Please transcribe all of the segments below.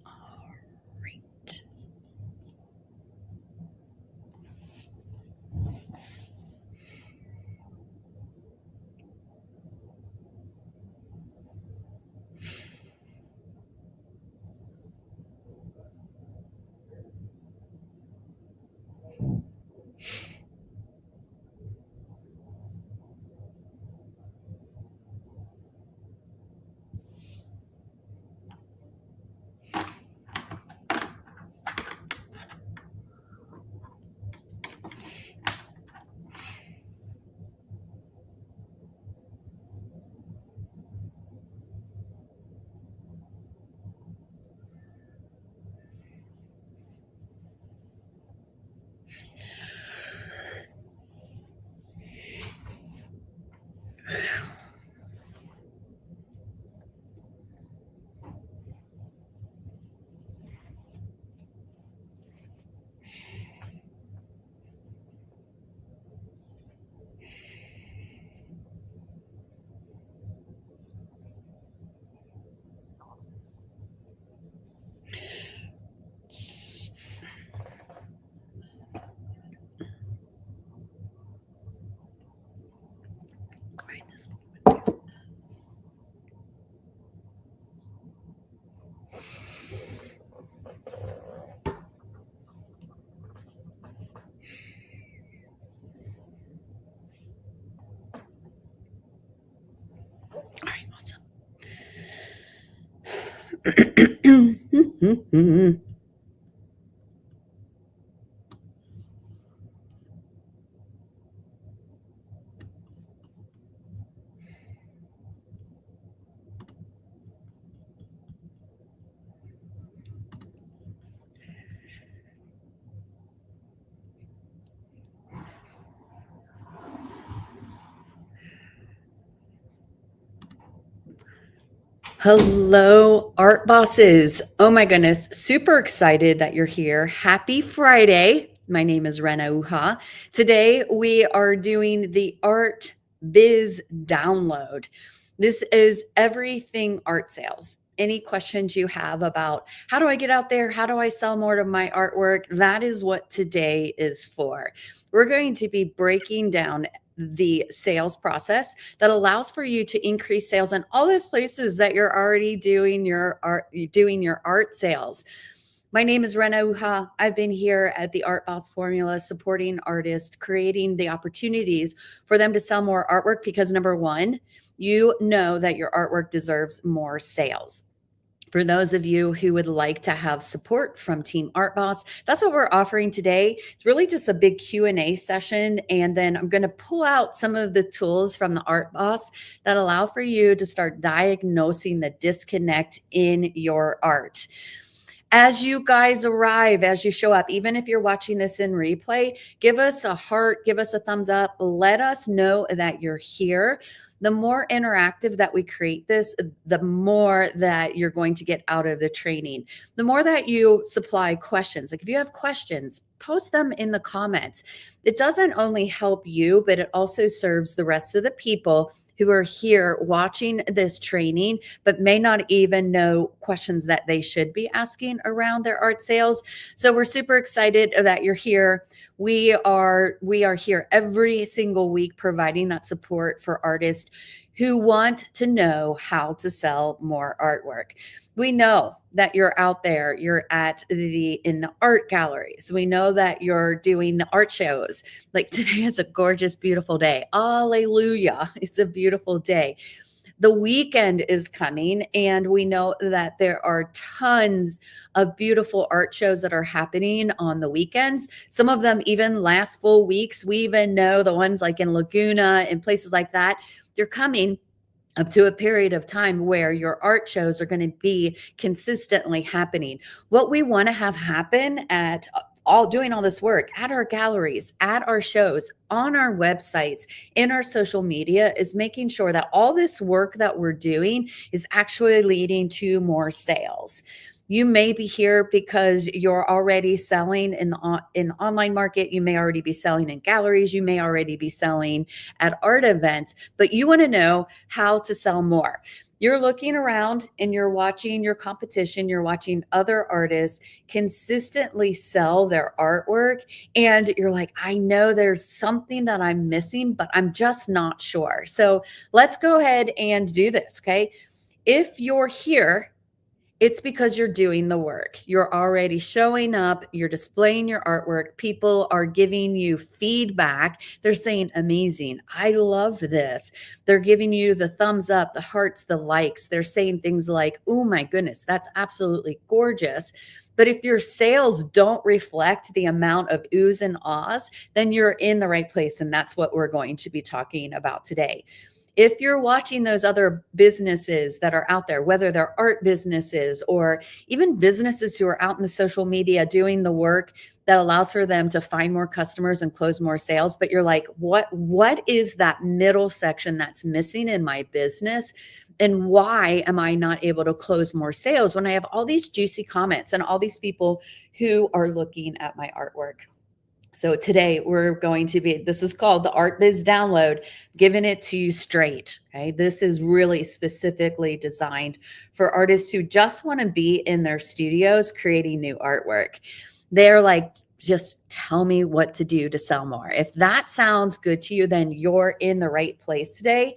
All right. Right, this one. All right, what's up? Hello, art bosses. Oh my goodness, super excited that you're here. Happy Friday. My name is Rena Uha. Today we are doing the Art Biz Download. This is everything art sales. Any questions you have about how do I get out there? How do I sell more of my artwork? That is what today is for. We're going to be breaking down the sales process that allows for you to increase sales in all those places that you're already doing your art sales. My name is Rena Uha. I've been here at the Art Boss Formula supporting artists, creating the opportunities for them to sell more artwork because number one, you know that your artwork deserves more sales. For those of you who would like to have support from Team Art Boss, that's what we're offering today. It's really just a big Q&A session. And then I'm going to pull out some of the tools from the Art Boss that allow for you to start diagnosing the disconnect in your art. As you guys arrive, as you show up, even if you're watching this in replay, give us a heart, give us a thumbs up. Let us know that you're here. The more interactive that we create this, the more that you're going to get out of the training. The more that you supply questions, like if you have questions, post them in the comments. It doesn't only help you, but it also serves the rest of the people who are here watching this training, but may not even know questions that they should be asking around their art sales. So we're super excited that you're here. We are here every single week providing that support for artists who want to know how to sell more artwork. We know that you're out there, you're in the art galleries. We know that you're doing the art shows. Like today is a gorgeous, beautiful day. Hallelujah. It's a beautiful day. The weekend is coming, and we know that there are tons of beautiful art shows that are happening on the weekends. Some of them even last full weeks. We even know the ones like in Laguna and places like that. They're coming up to a period of time where your art shows are going to be consistently happening. What we want to have happen at all doing all this work at our galleries, at our shows, on our websites, in our social media is making sure that all this work that we're doing is actually leading to more sales. You may be here because you're already selling in the online market. You may already be selling in galleries. You may already be selling at art events, but you want to know how to sell more. You're looking around and you're watching your competition, you're watching other artists consistently sell their artwork, and you're like, I know there's something that I'm missing, but I'm just not sure. So let's go ahead and do this, okay? If you're here, it's because you're doing the work. You're already showing up, you're displaying your artwork. People are giving you feedback. They're saying, amazing. I love this. They're giving you the thumbs up, the hearts, the likes. They're saying things like, oh my goodness, that's absolutely gorgeous. But if your sales don't reflect the amount of oohs and ahs, then you're in the right place. And that's what we're going to be talking about today. If you're watching those other businesses that are out there, whether they're art businesses or even businesses who are out in the social media doing the work that allows for them to find more customers and close more sales, but you're like, what is that middle section that's missing in my business? And why am I not able to close more sales when I have all these juicy comments and all these people who are looking at my artwork? So today we're going to be, this is called the Art Biz Download, giving it to you straight. Okay. This is really specifically designed for artists who just want to be in their studios creating new artwork. They're like, just tell me what to do to sell more. If that sounds good to you, then you're in the right place today.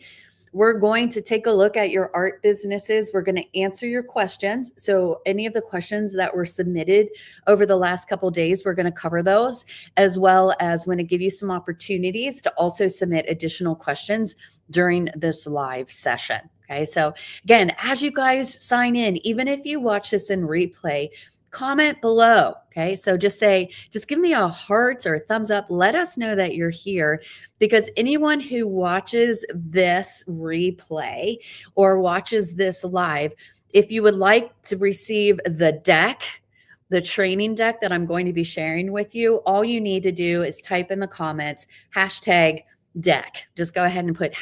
We're going to take a look at your art businesses. We're going to answer your questions. So any of the questions that were submitted over the last couple of days, we're going to cover those, as well as going to give you some opportunities to also submit additional questions during this live session. Okay. So again, as you guys sign in, even if you watch this in replay, comment below. Okay. So just give me a heart or a thumbs up. Let us know that you're here, because anyone who watches this replay or watches this live, if you would like to receive the deck, the training deck that I'm going to be sharing with you, all you need to do is type in the comments, #deck. Just go ahead and put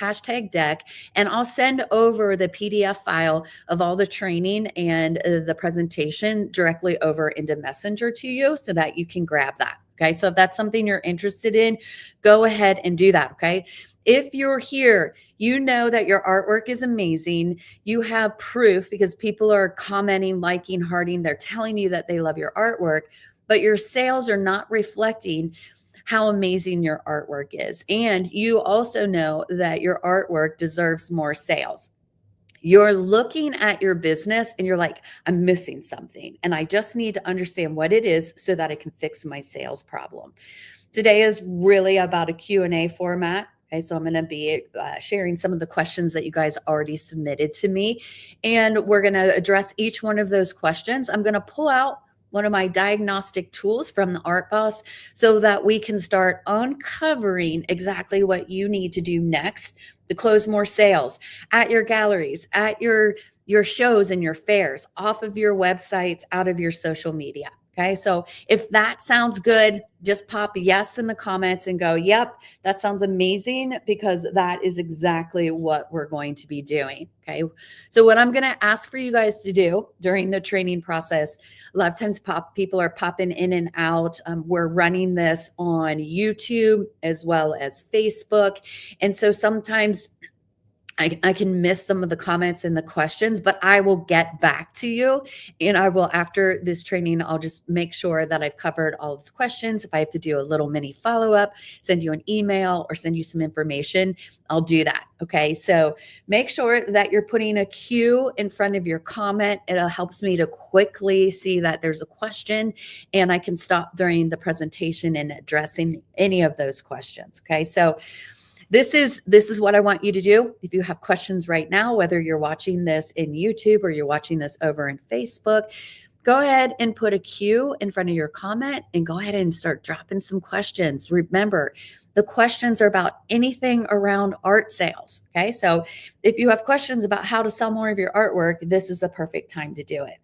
#deck, and I'll send over the PDF file of all the training and the presentation directly over into Messenger to you so that you can grab that. Okay. So if that's something you're interested in, go ahead and do that. Okay. If you're here, you know that your artwork is amazing. You have proof because people are commenting, liking, hearting. They're telling you that they love your artwork, but your sales are not reflecting how amazing your artwork is. And you also know that your artwork deserves more sales. You're looking at your business and you're like, I'm missing something, and I just need to understand what it is so that I can fix my sales problem. Today is really about a Q&A format. Okay, so I'm going to be sharing some of the questions that you guys already submitted to me, and we're going to address each one of those questions. I'm going to pull out one of my diagnostic tools from the Art Boss so that we can start uncovering exactly what you need to do next to close more sales at your galleries, at your shows and your fairs, off of your websites, out of your social media. Okay. So if that sounds good, just pop yes in the comments and go, yep, that sounds amazing, because that is exactly what we're going to be doing. Okay. So what I'm going to ask for you guys to do during the training process, a lot of times people are popping in and out. We're running this on YouTube as well as Facebook. And so sometimes I can miss some of the comments and the questions, but I will get back to you. And I will, after this training, I'll just make sure that I've covered all of the questions. If I have to do a little mini follow-up, send you an email or send you some information, I'll do that. Okay. So make sure that you're putting a Q in front of your comment. It helps me to quickly see that there's a question, and I can stop during the presentation and addressing any of those questions. Okay. So this is what I want you to do. If you have questions right now, whether you're watching this in YouTube or you're watching this over in Facebook, go ahead and put a Q in front of your comment and go ahead and start dropping some questions. Remember, the questions are about anything around art sales. Okay. So if you have questions about how to sell more of your artwork, this is the perfect time to do it.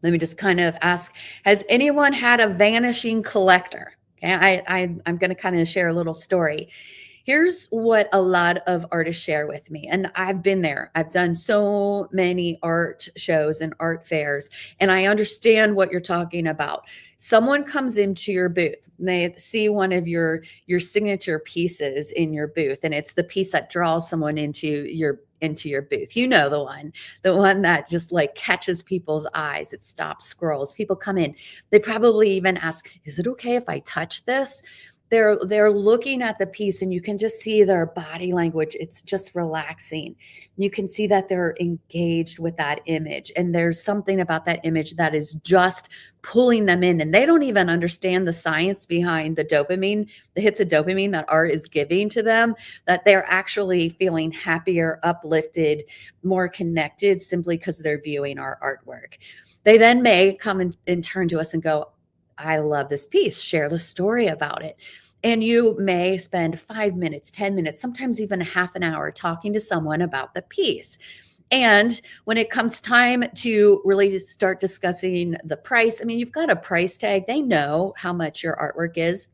Let me just kind of ask, has anyone had a vanishing collector? Okay, I'm going to kind of share a little story. Here's what a lot of artists share with me. And I've been there. I've done so many art shows and art fairs, and I understand what you're talking about. Someone comes into your booth, and they see one of your signature pieces in your booth, and it's the piece that draws someone into your booth. You know, the one that just like catches people's eyes. It stops scrolls. People come in. They probably even ask, "Is it okay if I touch this?" They're looking at the piece, and you can just see their body language. It's just relaxing. You can see that they're engaged with that image, and there's something about that image that is just pulling them in, and they don't even understand the science behind the hits of dopamine that art is giving to them, that they're actually feeling happier, uplifted, more connected simply because they're viewing our artwork. They then may come and turn to us and go, "I love this piece, share the story about it." And you may spend 5 minutes, 10 minutes, sometimes even half an hour talking to someone about the piece. And when it comes time to really start discussing the price, I mean, you've got a price tag. They know how much your artwork is,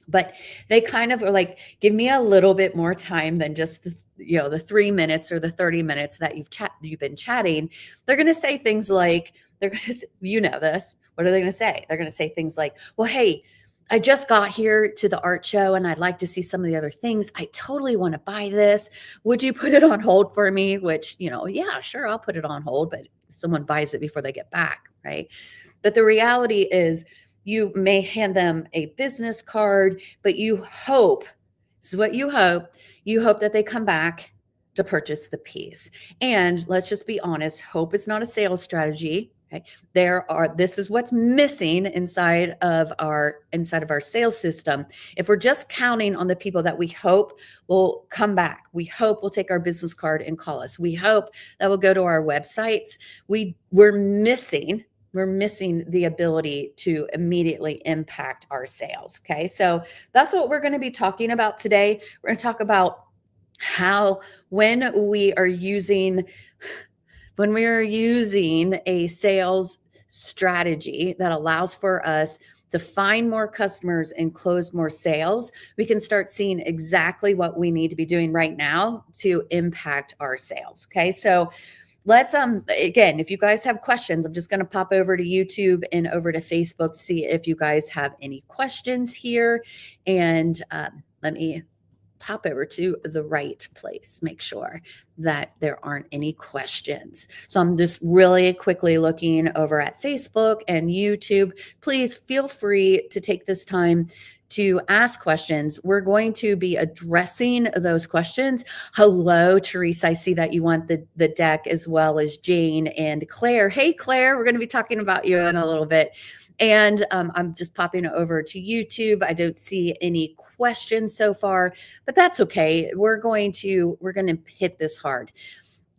but they kind of are like, "Give me a little bit more time than just the 3 minutes or the 30 minutes that you've been chatting." They're going to say things like, they're going to, this. What are they going to say? They're going to say things like, "Well, hey, I just got here to the art show and I'd like to see some of the other things. I totally want to buy this. Would you put it on hold for me?" Which, yeah, sure, I'll put it on hold, but someone buys it before they get back, right? But the reality is, you may hand them a business card, but this is what you hope that they come back to purchase the piece. And let's just be honest, hope is not a sales strategy. Okay. This is what's missing inside of our sales system. If we're just counting on the people that we hope will come back, we hope will take our business card and call us, we hope that will go to our websites, we're missing the ability to immediately impact our sales. Okay. So that's what we're going to be talking about today. We're going to talk about how, when we are using a sales strategy that allows for us to find more customers and close more sales, we can start seeing exactly what we need to be doing right now to impact our sales. Okay. So let's again, if you guys have questions, I'm just going to pop over to YouTube and over to Facebook to see if you guys have any questions here. And let me pop over to the right place, make sure that there aren't any questions. So I'm just really quickly looking over at Facebook and YouTube. Please feel free to take this time to ask questions. We're going to be addressing those questions. Hello, Teresa. I see that you want the deck, as well as Jane and Claire. Hey, Claire, we're going to be talking about you in a little bit. And I'm just popping over to YouTube. I don't see any questions so far, but that's okay. We're going to hit this hard.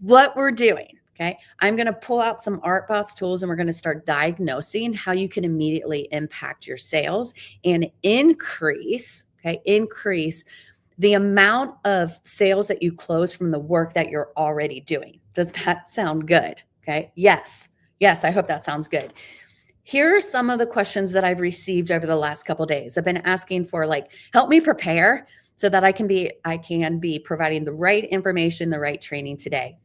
What we're doing, okay? I'm going to pull out some ArtBoss tools, and we're going to start diagnosing how you can immediately impact your sales and increase the amount of sales that you close from the work that you're already doing. Does that sound good? Okay. Yes, I hope that sounds good. Here are some of the questions that I've received over the last couple of days. I've been asking for, like, help me prepare so that I can be providing the right information, the right training today.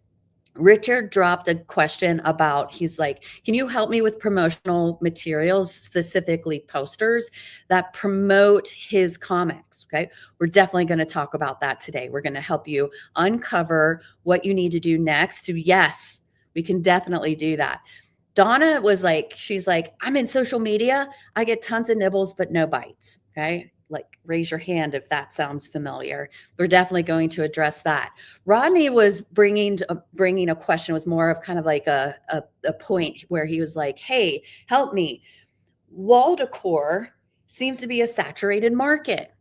Richard dropped a question about, he's like, "Can you help me with promotional materials, specifically posters that promote his comics?" Okay. We're definitely going to talk about that today. We're going to help you uncover what you need to do next. Yes, we can definitely do that. Donna she's like, "I'm in social media. I get tons of nibbles, but no bites." Okay. Like, raise your hand if that sounds familiar. We're definitely going to address that. Rodney was bringing a question, was more of kind of like a point where he was like, "Hey, help me. Wall decor seems to be a saturated market.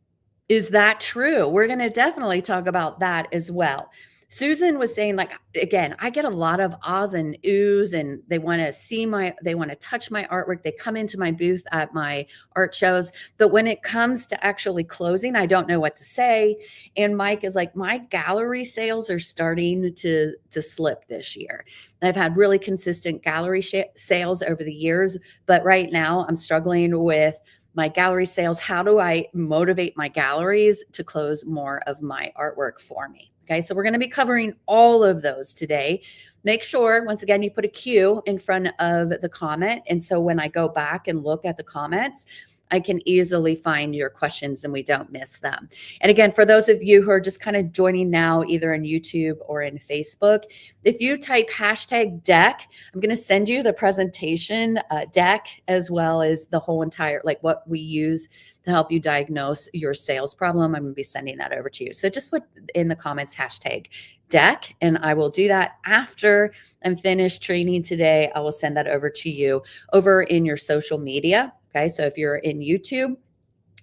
Is that true?" We're going to definitely talk about that as well. Susan was saying, like, again, I get a lot of ahs and oohs, and they want to touch my artwork. They come into my booth at my art shows. But when it comes to actually closing, I don't know what to say. And Mike is like, my gallery sales are starting to slip this year. I've had really consistent gallery sales over the years, but right now I'm struggling with my gallery sales. How do I motivate my galleries to close more of my artwork for me? Okay, so we're going to be covering all of those today. Make sure, once again, you put a Q in front of the comment. And so when I go back and look at the comments, I can easily find your questions and we don't miss them. And again, for those of you who are just kind of joining now, either in YouTube or in Facebook, if you type hashtag deck, I'm going to send you the presentation deck, as well as the whole entire, like what we use to help you diagnose your sales problem. I'm going to be sending that over to you. So just put in the comments hashtag deck, and I will do that after I'm finished training today. I will send that over to you over in your social media. Okay, so if you're in YouTube,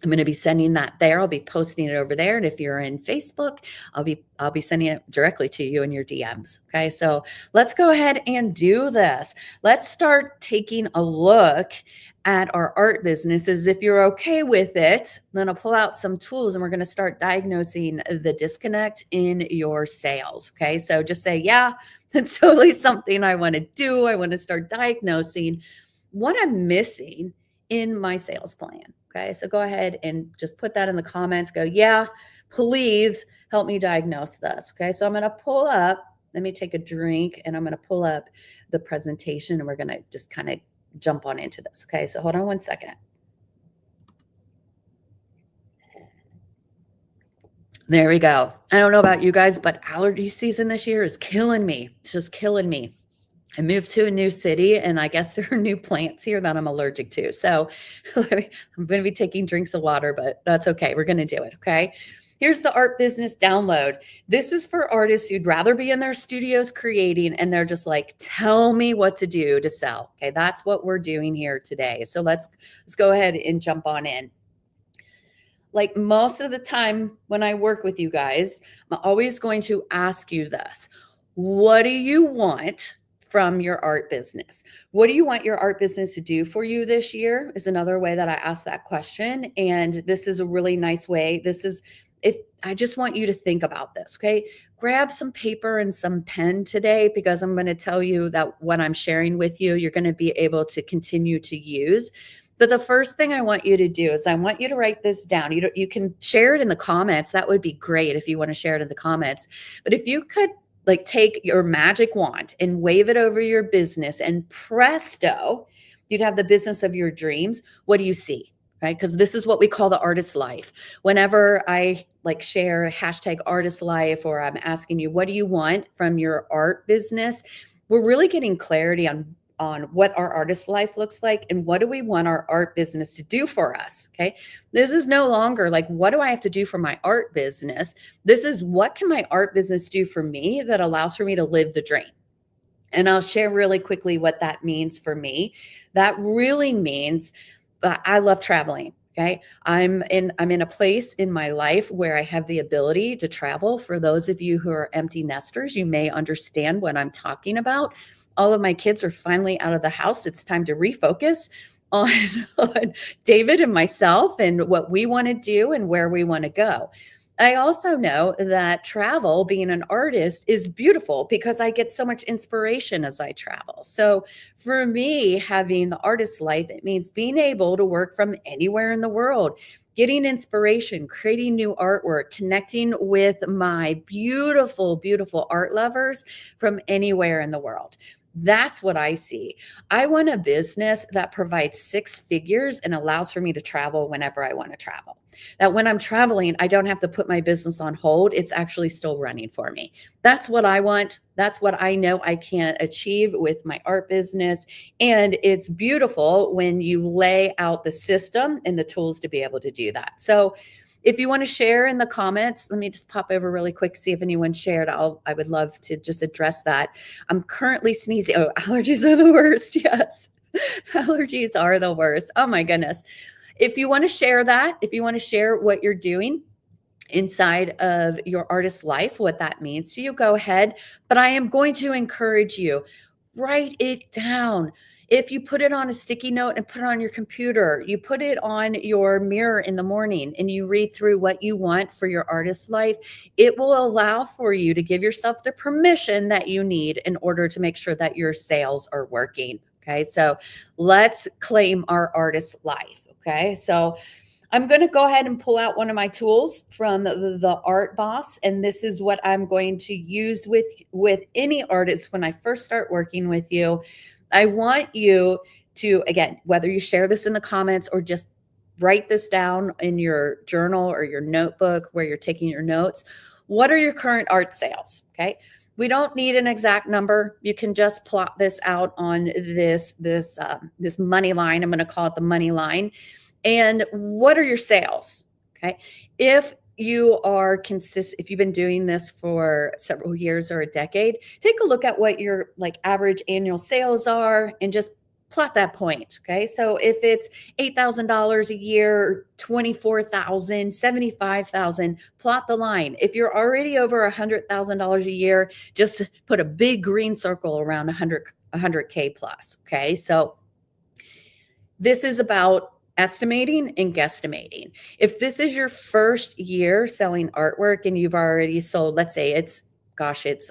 I'm going to be sending that there. I'll be posting it over there. And if you're in Facebook, I'll be sending it directly to you in your DMs. Okay, so let's go ahead and do this. Let's start taking a look at our art businesses. If you're okay with it, then I'll pull out some tools and we're going to start diagnosing the disconnect in your sales. Okay, so just say, yeah, that's totally something I want to do. I want to start diagnosing what I'm missing in my sales plan. Okay, so go ahead and just put that in the comments. Go, yeah, please help me diagnose this. Okay, so I'm going to pull up, let me take a drink, and I'm going to pull up the presentation and we're going to just kind of jump on into this. Okay, so hold on one second. There we go. I don't know about you guys, but allergy season this year is killing me. It's just killing me. I moved to a new city, and I guess there are new plants here that I'm allergic to. So I'm going to be taking drinks of water, but that's okay. We're going to do it. Okay. Here's the art business download. This is for artists who'd rather be in their studios creating, and they're just like, tell me what to do to sell. Okay. That's what we're doing here today. So let's go ahead and jump on in. Like most of the time when I work with you guys, I'm always going to ask you this. What do you want from your art business? What do you want your art business to do for you this year is another way that I ask that question. And this is a really nice way. If I just want you to think about this, okay? Grab some paper and some pen today, because I'm going to tell you that what I'm sharing with you, you're going to be able to continue to use. But the first thing I want you to do is I want you to write this down. You can share it in the comments. That would be great if you want to share it in the comments. But if you could like take your magic wand and wave it over your business, and presto, you'd have the business of your dreams. What do you see? Right? Because this is what we call the artist life. Whenever I like share hashtag artist life, or I'm asking you, what do you want from your art business? We're really getting clarity on what our artist life looks like and what do we want our art business to do for us. Okay. This is no longer like, what do I have to do for my art business? This is, what can my art business do for me that allows for me to live the dream? And I'll share really quickly what that means for me. That really means that I love traveling. Okay. I'm in a place in my life where I have the ability to travel. For those of you who are empty nesters, you may understand what I'm talking about. All of my kids are finally out of the house. It's time to refocus on David and myself and what we want to do and where we want to go. I also know that travel, being an artist, is beautiful because I get so much inspiration as I travel. So for me, having the artist life, it means being able to work from anywhere in the world, getting inspiration, creating new artwork, connecting with my beautiful, beautiful art lovers from anywhere in the world. That's what I see. I want a business that provides six figures and allows for me to travel whenever I want to travel. That when I'm traveling, I don't have to put my business on hold. It's actually still running for me. That's what I want. That's what I know I can achieve with my art business. And it's beautiful when you lay out the system and the tools to be able to do that. So if you want to share in the comments, let me just pop over really quick, see if anyone shared. I would love to just address that. I'm currently sneezing. Oh, allergies are the worst. Yes. Allergies are the worst. Oh my goodness. If you want to share that, if you want to share what you're doing, inside of your artist life, what that means to you, go ahead. But I am going to encourage you, write it down. If you put it on a sticky note and put it on your computer, you put it on your mirror in the morning and you read through what you want for your artist life, it will allow for you to give yourself the permission that you need in order to make sure that your sales are working. Okay. So let's claim our artist life. Okay. So I'm going to go ahead and pull out one of my tools from the Art Boss, and this is what I'm going to use with any artist when I first start working with you. I want you to, again, whether you share this in the comments or just write this down in your journal or your notebook where you're taking your notes. What are your current art sales? Okay. We don't need an exact number. You can just plot this out on this money line. I'm going to call it the money line. And what are your sales? Okay. If you are if you've been doing this for several years or a decade, take a look at what your like average annual sales are and just plot that point. Okay. So if it's $8,000 a year, 24,000, 75,000, plot the line. If you're already over $100,000 a year, just put a big green circle around 100K plus. Okay. So this is about estimating and guesstimating. If this is your first year selling artwork and you've already sold, let's say it's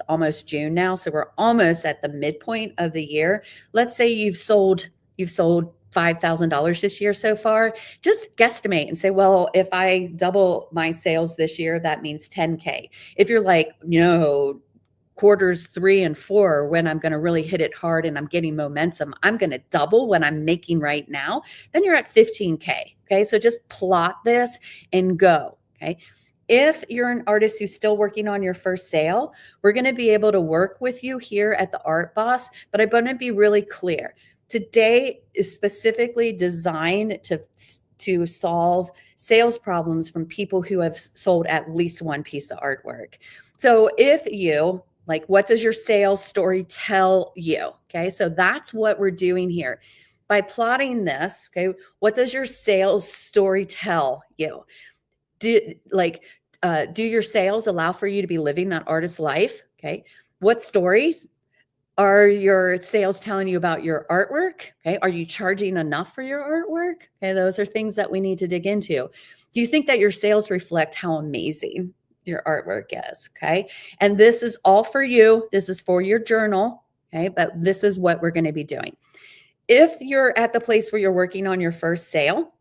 almost June now, so we're almost at the midpoint of the year. Let's say you've sold $5,000 this year so far. Just guesstimate and say, well, if I double my sales this year, that means 10K. If you're like, no, quarters 3 and 4, when I'm going to really hit it hard and I'm getting momentum, I'm going to double what I'm making right now, then you're at 15K. Okay. So just plot this and go. Okay. If you're an artist who's still working on your first sale, we're going to be able to work with you here at the Art Boss, but I want to be really clear. Today is specifically designed to solve sales problems from people who have sold at least one piece of artwork. So if you, like, what does your sales story tell you? Okay, so that's what we're doing here. By plotting this, okay, what does your sales story tell you? Do your sales allow for you to be living that artist life? Okay, what stories are your sales telling you about your artwork? Okay, are you charging enough for your artwork? Okay, those are things that we need to dig into. Do you think that your sales reflect how amazing your artwork is? Okay. And this is all for you. This is for your journal. Okay. But this is what we're going to be doing. If you're at the place where you're working on your first sale,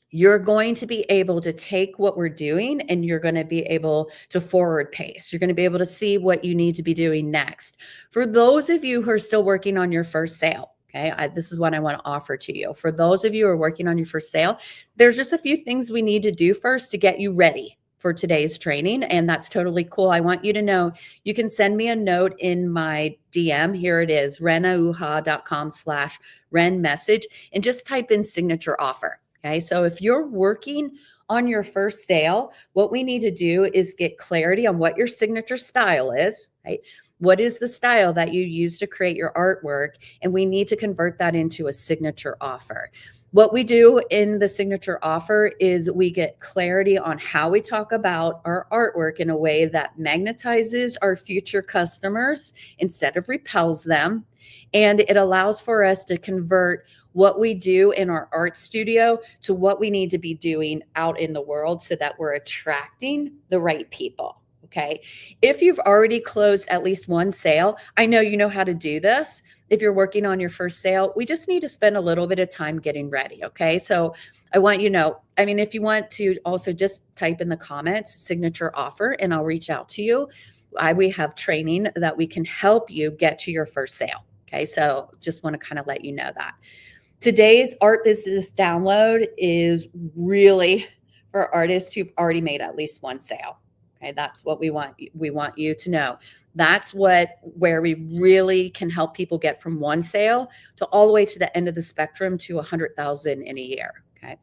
you're going to be able to take what we're doing and you're going to be able to forward pace. You're going to be able to see what you need to be doing next. For those of you who are still working on your first sale, okay, this is what I want to offer to you. For those of you who are working on your first sale, there's just a few things we need to do first to get you ready for today's training. And that's totally cool. I want you to know you can send me a note in my DM. Here it is, renauha.com/Ren message, and just type in signature offer. Okay. So if you're working on your first sale, what we need to do is get clarity on what your signature style is, right? What is the style that you use to create your artwork? And we need to convert that into a signature offer. What we do in the signature offer is we get clarity on how we talk about our artwork in a way that magnetizes our future customers instead of repels them. And it allows for us to convert what we do in our art studio to what we need to be doing out in the world so that we're attracting the right people. Okay. If you've already closed at least one sale, I know you know how to do this. If you're working on your first sale, we just need to spend a little bit of time getting ready. Okay. So I want you to know, if you want to also just type in the comments, signature offer, and I'll reach out to you. We have training that we can help you get to your first sale. Okay. So just want to kind of let you know that. Today's Art Business Download is really for artists who've already made at least one sale. Okay, that's what we want. We want you to know. That's where we really can help people get from one sale to all the way to the end of the spectrum to 100,000 in a year. Okay.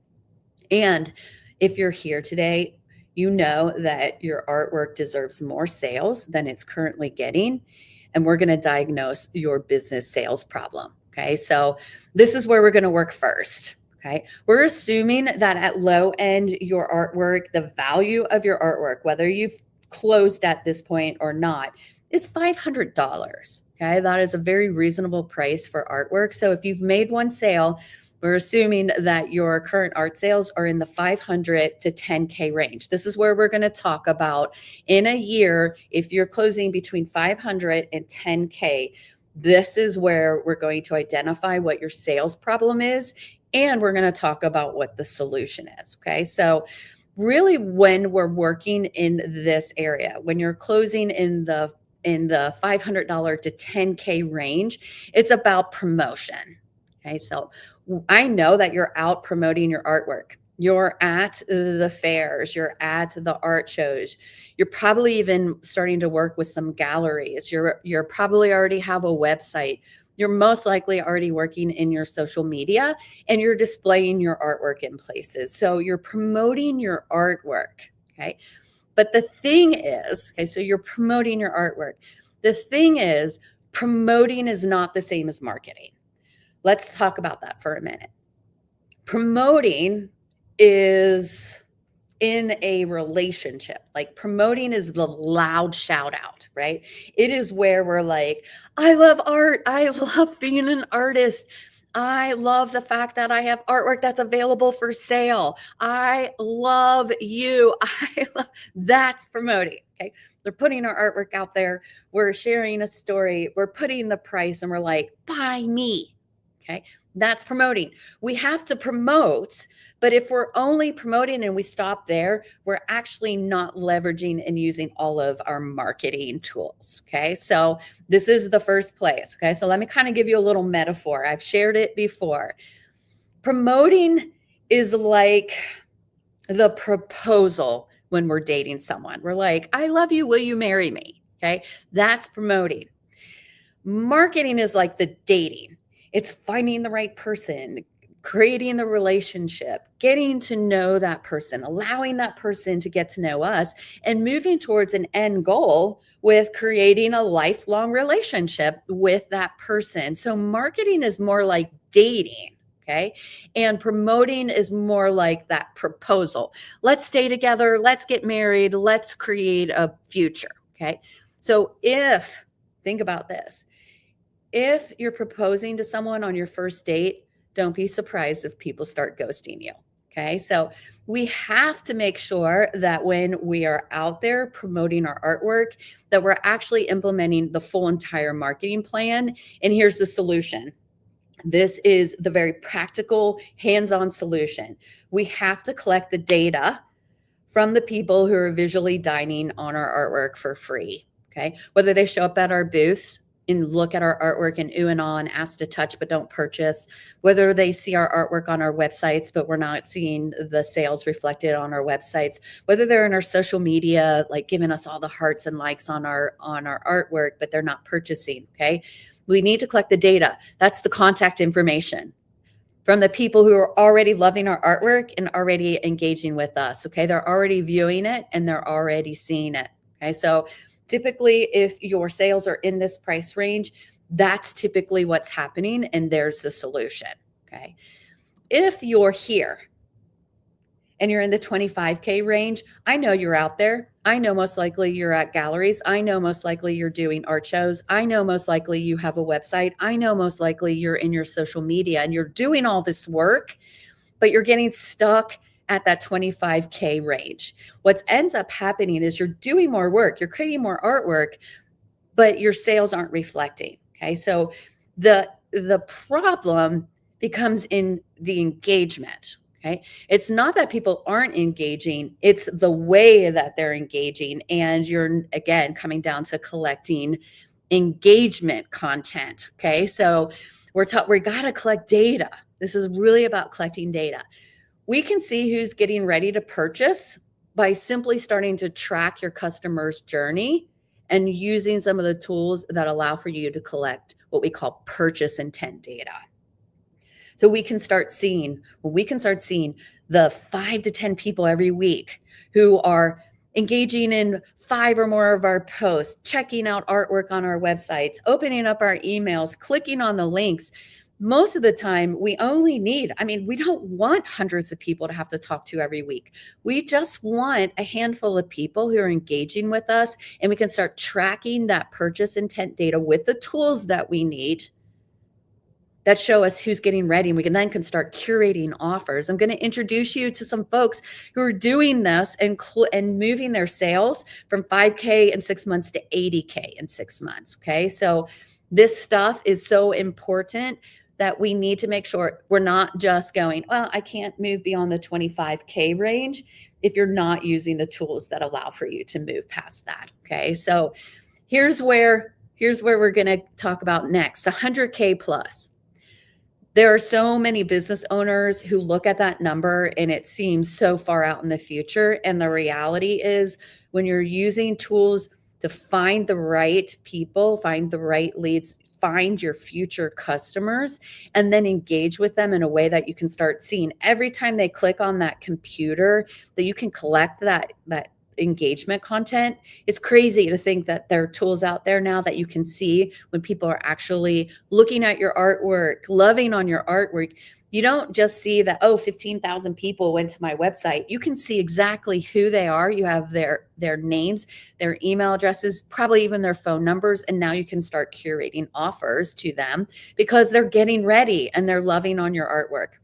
And if you're here today, you know that your artwork deserves more sales than it's currently getting. And we're going to diagnose your business sales problem. Okay. So this is where we're going to work first. Okay. We're assuming that at low end, your artwork, the value of your artwork, whether you've closed at this point or not, is $500. Okay. That is a very reasonable price for artwork. So if you've made one sale, we're assuming that your current art sales are in the 500 to 10K range. This is where we're going to talk about in a year, if you're closing between 500 and 10K, this is where we're going to identify what your sales problem is. And we're going to talk about what the solution is. Okay. So, really, when we're working in this area, when you're closing in the $500 to 10K range, it's about promotion. Okay. So I know that you're out promoting your artwork. You're at the fairs, you're at the art shows. You're probably even starting to work with some galleries. You're probably already have a website. You're most likely already working in your social media and you're displaying your artwork in places. So you're promoting your artwork. Okay. But the thing is, okay, so you're promoting your artwork. The thing is, promoting is not the same as marketing. Let's talk about that for a minute. Promoting is in a relationship. Like promoting is the loud shout out, right? It is where we're like, I love art. I love being an artist. I love the fact that I have artwork that's available for sale. I love you. That's promoting. Okay. They're putting our artwork out there. We're sharing a story. We're putting the price and we're like, buy me. Okay. That's promoting. We have to promote, but if we're only promoting and we stop there, we're actually not leveraging and using all of our marketing tools. Okay. So this is the first place. Okay. So let me kind of give you a little metaphor. I've shared it before. Promoting is like the proposal when we're dating someone. We're like, I love you. Will you marry me? Okay. That's promoting. Marketing is like the dating. It's finding the right person, creating the relationship, getting to know that person, allowing that person to get to know us, and moving towards an end goal with creating a lifelong relationship with that person. So, marketing is more like dating. Okay. And promoting is more like that proposal. Let's stay together. Let's get married. Let's create a future. Okay. So, think about this. If you're proposing to someone on your first date, don't be surprised if people start ghosting you. Okay. So we have to make sure that when we are out there promoting our artwork, that we're actually implementing the full entire marketing plan. And here's the solution. This is the very practical, hands-on solution. We have to collect the data from the people who are visually dining on our artwork for free. Okay. Whether they show up at our booths and look at our artwork and ooh and ah and ask to touch but don't purchase, whether they see our artwork on our websites but we're not seeing the sales reflected on our websites, whether they're in our social media like giving us all the hearts and likes on our artwork but they're not purchasing. Okay, we need to collect the data. That's the contact information from the people who are already loving our artwork and already engaging with us. Okay, they're already viewing it and they're already seeing it. Okay, so typically, if your sales are in this price range, that's typically what's happening, and there's the solution. Okay. If you're here and you're in the 25K range, I know you're out there. I know most likely you're at galleries. I know most likely you're doing art shows. I know most likely you have a website. I know most likely you're in your social media and you're doing all this work, but you're getting stuck at that 25K range. What ends up happening is you're doing more work, you're creating more artwork, but your sales aren't reflecting. Okay. So the problem becomes in the engagement. Okay. It's not that people aren't engaging, it's the way that they're engaging. And you're again coming down to collecting engagement content. Okay. So we got to collect data. This is really about collecting data. We can see who's getting ready to purchase by simply starting to track your customer's journey and using some of the tools that allow for you to collect what we call purchase intent data. So we can start seeing the 5 to 10 people every week who are engaging in 5 or more of our posts, checking out artwork on our websites, opening up our emails, clicking on the links. most of the time we only need, we don't want hundreds of people to have to talk to every week. We just want a handful of people who are engaging with us, and we can start tracking that purchase intent data with the tools that we need that show us who's getting ready, and we can start curating offers. I'm going to introduce you to some folks who are doing this and moving their sales from 5K in 6 months to 80K in 6 months. Okay. So this stuff is so important that we need to make sure we're not just going, well, I can't move beyond the 25K range if you're not using the tools that allow for you to move past that. Okay. So here's where we're going to talk about next, 100K plus. There are so many business owners who look at that number and it seems so far out in the future. And the reality is, when you're using tools to find the right people, find the right leads, find your future customers, and then engage with them in a way that you can start seeing every time they click on that computer, that you can collect that engagement content. It's crazy to think that there are tools out there now that you can see when people are actually looking at your artwork, loving on your artwork. You don't just see that, 15,000 people went to my website. You can see exactly who they are. You have their names, their email addresses, probably even their phone numbers. And now you can start curating offers to them because they're getting ready and they're loving on your artwork.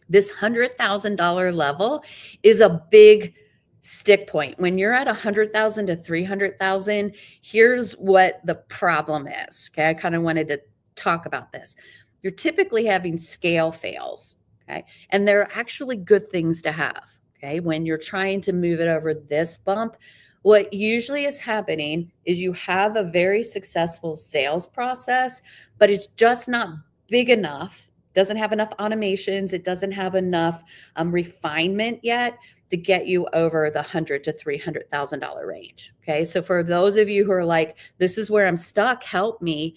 This $100,000 level is a big stick point. When you're at 100,000 to 300,000, here's what the problem is. Okay. I kind of wanted to talk about this. You're typically having scale fails. Okay. And they're actually good things to have. Okay. When you're trying to move it over this bump, what usually is happening is you have a very successful sales process, but it's just not big enough. Doesn't have enough automations. It doesn't have enough refinement yet to get you over the $100,000 to $300,000 range. Okay. So for those of you who are like, this is where I'm stuck, help me.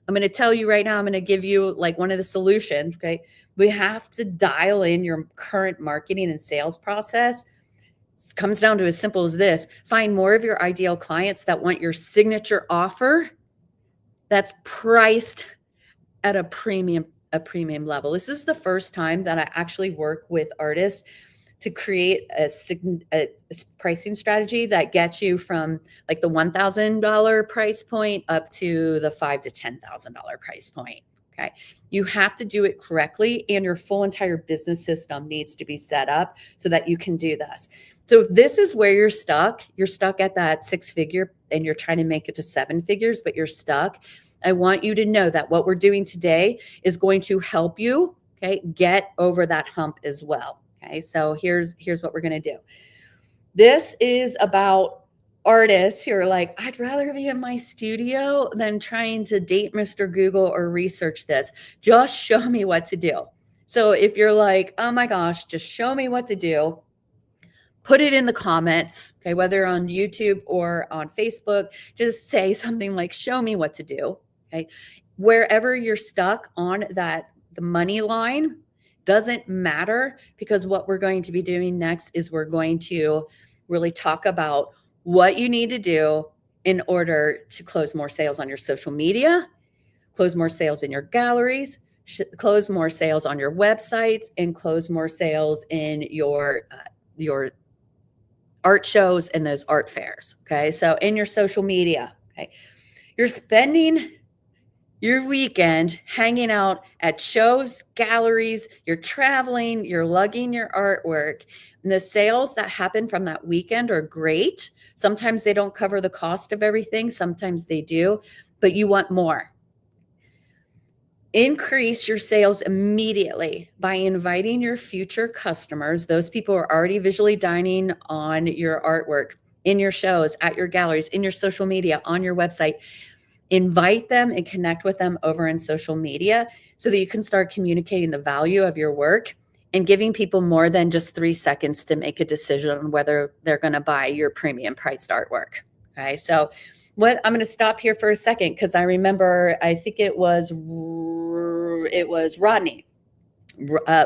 I'm going to tell you right now, I'm going to give you like one of the solutions. Okay. We have to dial in your current marketing and sales process. It comes down to as simple as this: find more of your ideal clients that want your signature offer that's priced at a premium level. This is the first time that I actually work with artists to create a pricing strategy that gets you from like the $1,000 price point up to the $5,000 to $10,000 price point. Okay. You have to do it correctly, and your full entire business system needs to be set up so that you can do this. So if this is where you're stuck at that 6-figure and you're trying to make it to 7 figures, but you're stuck. I want you to know that what we're doing today is going to help you, okay, get over that hump as well. Okay, so here's what we're going to do. This is about artists who are like, I'd rather be in my studio than trying to date Mr. Google or research this. Just show me what to do. So if you're like, oh my gosh, just show me what to do, put it in the comments, okay, whether on YouTube or on Facebook, just say something like, show me what to do, okay? Wherever you're stuck on the money line, doesn't matter, because what we're going to be doing next is we're going to really talk about what you need to do in order to close more sales on your social media, close more sales in your galleries, close more sales on your websites, and close more sales in your art shows and those art fairs. Okay. So in your social media, okay, you're spending your weekend hanging out at shows, galleries, you're traveling, you're lugging your artwork, and the sales that happen from that weekend are great. Sometimes they don't cover the cost of everything. Sometimes they do, but you want more. Increase your sales immediately by inviting your future customers, those people who are already visually dining on your artwork, in your shows, at your galleries, in your social media, on your website. Invite them and connect with them over in social media so that you can start communicating the value of your work and giving people more than just 3 seconds to make a decision on whether they're going to buy your premium priced artwork. Okay. So I'm going to stop here for a second, because I remember, I think it was Rodney.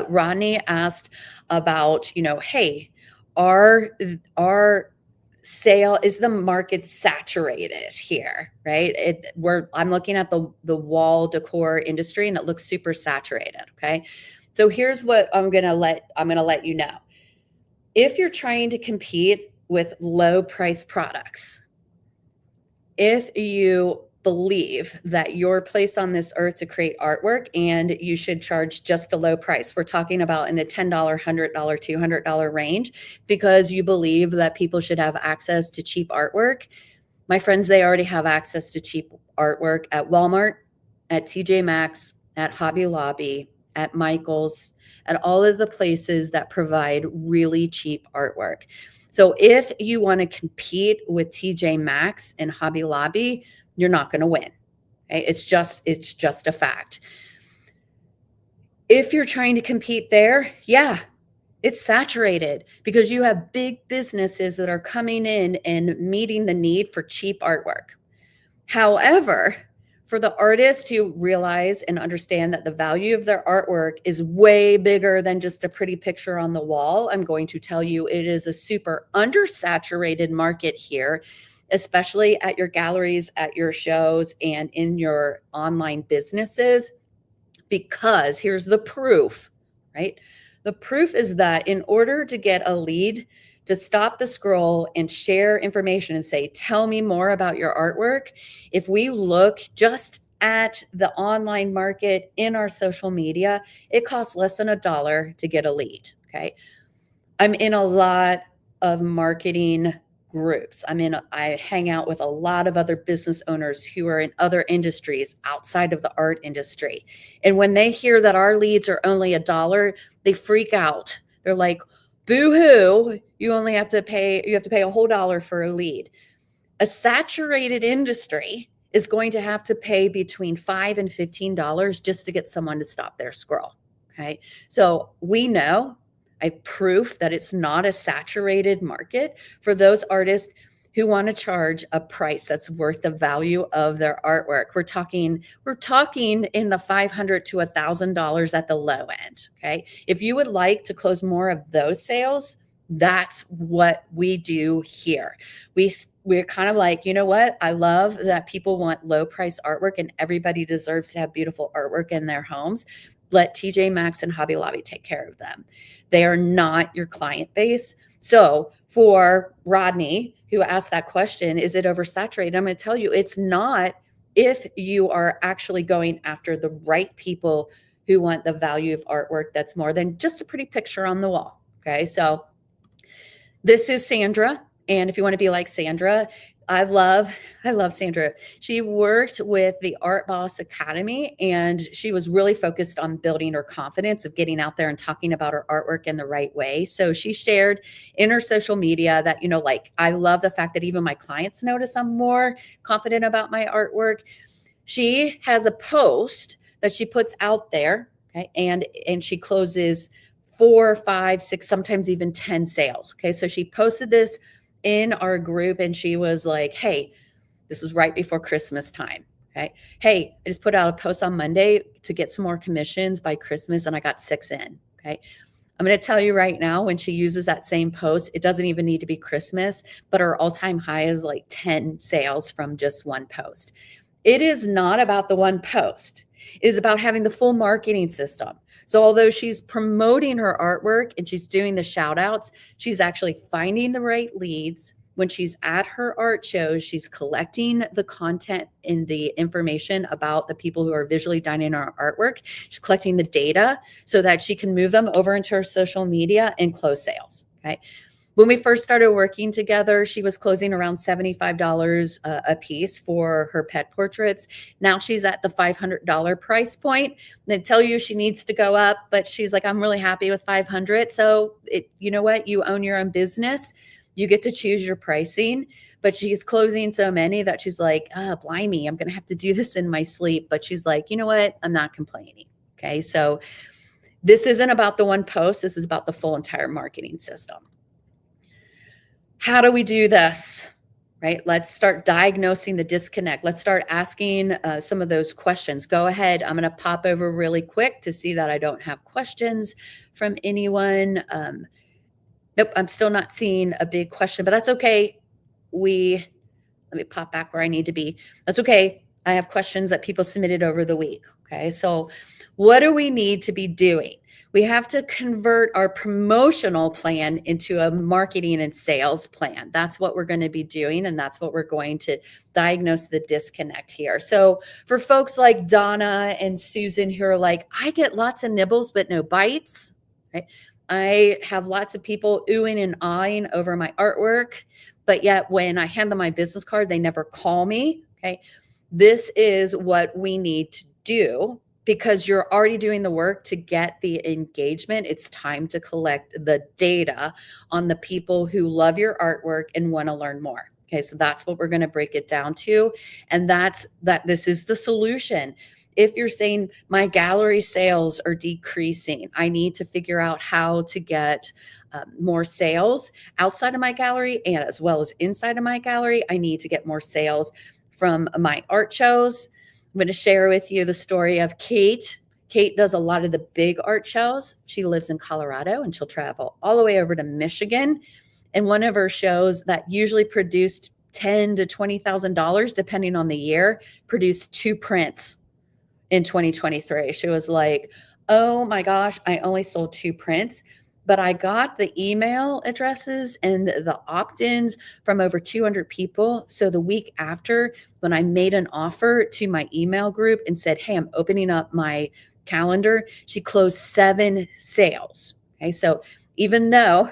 Rodney asked about, hey, are is the market saturated here, right? I'm looking at the wall decor industry and it looks super saturated. Okay. So here's what I'm going to let you know. If you're trying to compete with low price products, if you believe that you're placed on this earth to create artwork and you should charge just a low price, we're talking about in the $10, $100, $200 range, because you believe that people should have access to cheap artwork. My friends, they already have access to cheap artwork at Walmart, at TJ Maxx, at Hobby Lobby, at Michael's, at all of the places that provide really cheap artwork. So if you want to compete with TJ Maxx and Hobby Lobby, you're not going to win. Okay? It's just a fact. If you're trying to compete there, yeah, it's saturated because you have big businesses that are coming in and meeting the need for cheap artwork. However, for the artists who realize and understand that the value of their artwork is way bigger than just a pretty picture on the wall, I'm going to tell you it is a super undersaturated market here, especially at your galleries, at your shows, and in your online businesses, because here's the proof, right? The proof is that in order to get a lead to stop the scroll and share information and say, tell me more about your artwork, if we look just at the online market in our social media, it costs less than $1 to get a lead. Okay. I'm in a lot of marketing groups. I hang out with a lot of other business owners who are in other industries outside of the art industry. And when they hear that our leads are only $1, they freak out. They're like, boo-hoo, you have to pay a whole dollar for a lead. A saturated industry is going to have to pay between $5 and $15 just to get someone to stop their scroll. Okay. So we know, I have proof that it's not a saturated market for those artists who want to charge a price that's worth the value of their artwork. We're talking in the $500 to $1,000 at the low end. Okay. If you would like to close more of those sales, that's what we do here. We're kind of like, you know what? I love that people want low price artwork and everybody deserves to have beautiful artwork in their homes. Let TJ Maxx and Hobby Lobby take care of them. They are not your client base. So for Rodney, who asked that question, is it oversaturated? I'm going to tell you it's not, if you are actually going after the right people who want the value of artwork that's more than just a pretty picture on the wall. Okay. So this is Sandra. And if you want to be like Sandra, I love Sandra. She worked with the Art Boss Academy, and she was really focused on building her confidence of getting out there and talking about her artwork in the right way. So she shared in her social media that, I love the fact that even my clients notice I'm more confident about my artwork. She has a post that she puts out there, okay, and she closes 4, 5, 6, sometimes even 10 sales. Okay, so she posted this in our group and she was like, hey, this was right before Christmas time. Okay. Hey, I just put out a post on Monday to get some more commissions by Christmas and I got 6 in. Okay. I'm going to tell you right now, when she uses that same post, it doesn't even need to be Christmas, but her all-time high is like 10 sales from just one post. It is not about the one post. It is about having the full marketing system. So although she's promoting her artwork and she's doing the shout outs, she's actually finding the right leads. When she's at her art shows, she's collecting the content and the information about the people who are visually dining on her artwork. She's collecting the data so that she can move them over into her social media and close sales. Okay. When we first started working together, she was closing around $75 a piece for her pet portraits. Now she's at the $500 price point. They tell you she needs to go up, but she's like, I'm really happy with $500. So you know what? You own your own business. You get to choose your pricing, but she's closing so many that she's like, blimey, I'm going to have to do this in my sleep. But she's like, you know what? I'm not complaining. Okay. So this isn't about the one post. This is about the full entire marketing system. How do we do this, right? Let's start diagnosing the disconnect. Let's start asking some of those questions. Go ahead. I'm going to pop over really quick to see that I don't have questions from anyone. Nope, I'm still not seeing a big question, but that's okay. let me pop back where I need to be. That's okay. I have questions that people submitted over the week. Okay. So, what do we need to be doing? We have to convert our promotional plan into a marketing and sales plan. That's what we're going to be doing. And that's what we're going to diagnose the disconnect here. So, for folks like Donna and Susan who are like, I get lots of nibbles, but no bites, right? I have lots of people oohing and ahhing over my artwork, but yet when I hand them my business card, they never call me. Okay. This is what we need to do because you're already doing the work to get the engagement. It's time to collect the data on the people who love your artwork and want to learn more. Okay, so that's what we're going to break it down to. And this is the solution. If you're saying my gallery sales are decreasing, I need to figure out how to get more sales outside of my gallery and as well as inside of my gallery. I need to get more sales from my art shows. I'm going to share with you the story of Kate. Kate does a lot of the big art shows. She lives in Colorado and she'll travel all the way over to Michigan. And one of her shows that usually produced $10,000 to $20,000, depending on the year, produced 2 prints in 2023. She was like, oh my gosh, I only sold 2 prints, but I got the email addresses and the opt-ins from over 200 people. So the week after, when I made an offer to my email group and said, hey, I'm opening up my calendar, she closed 7 sales. Okay. So even though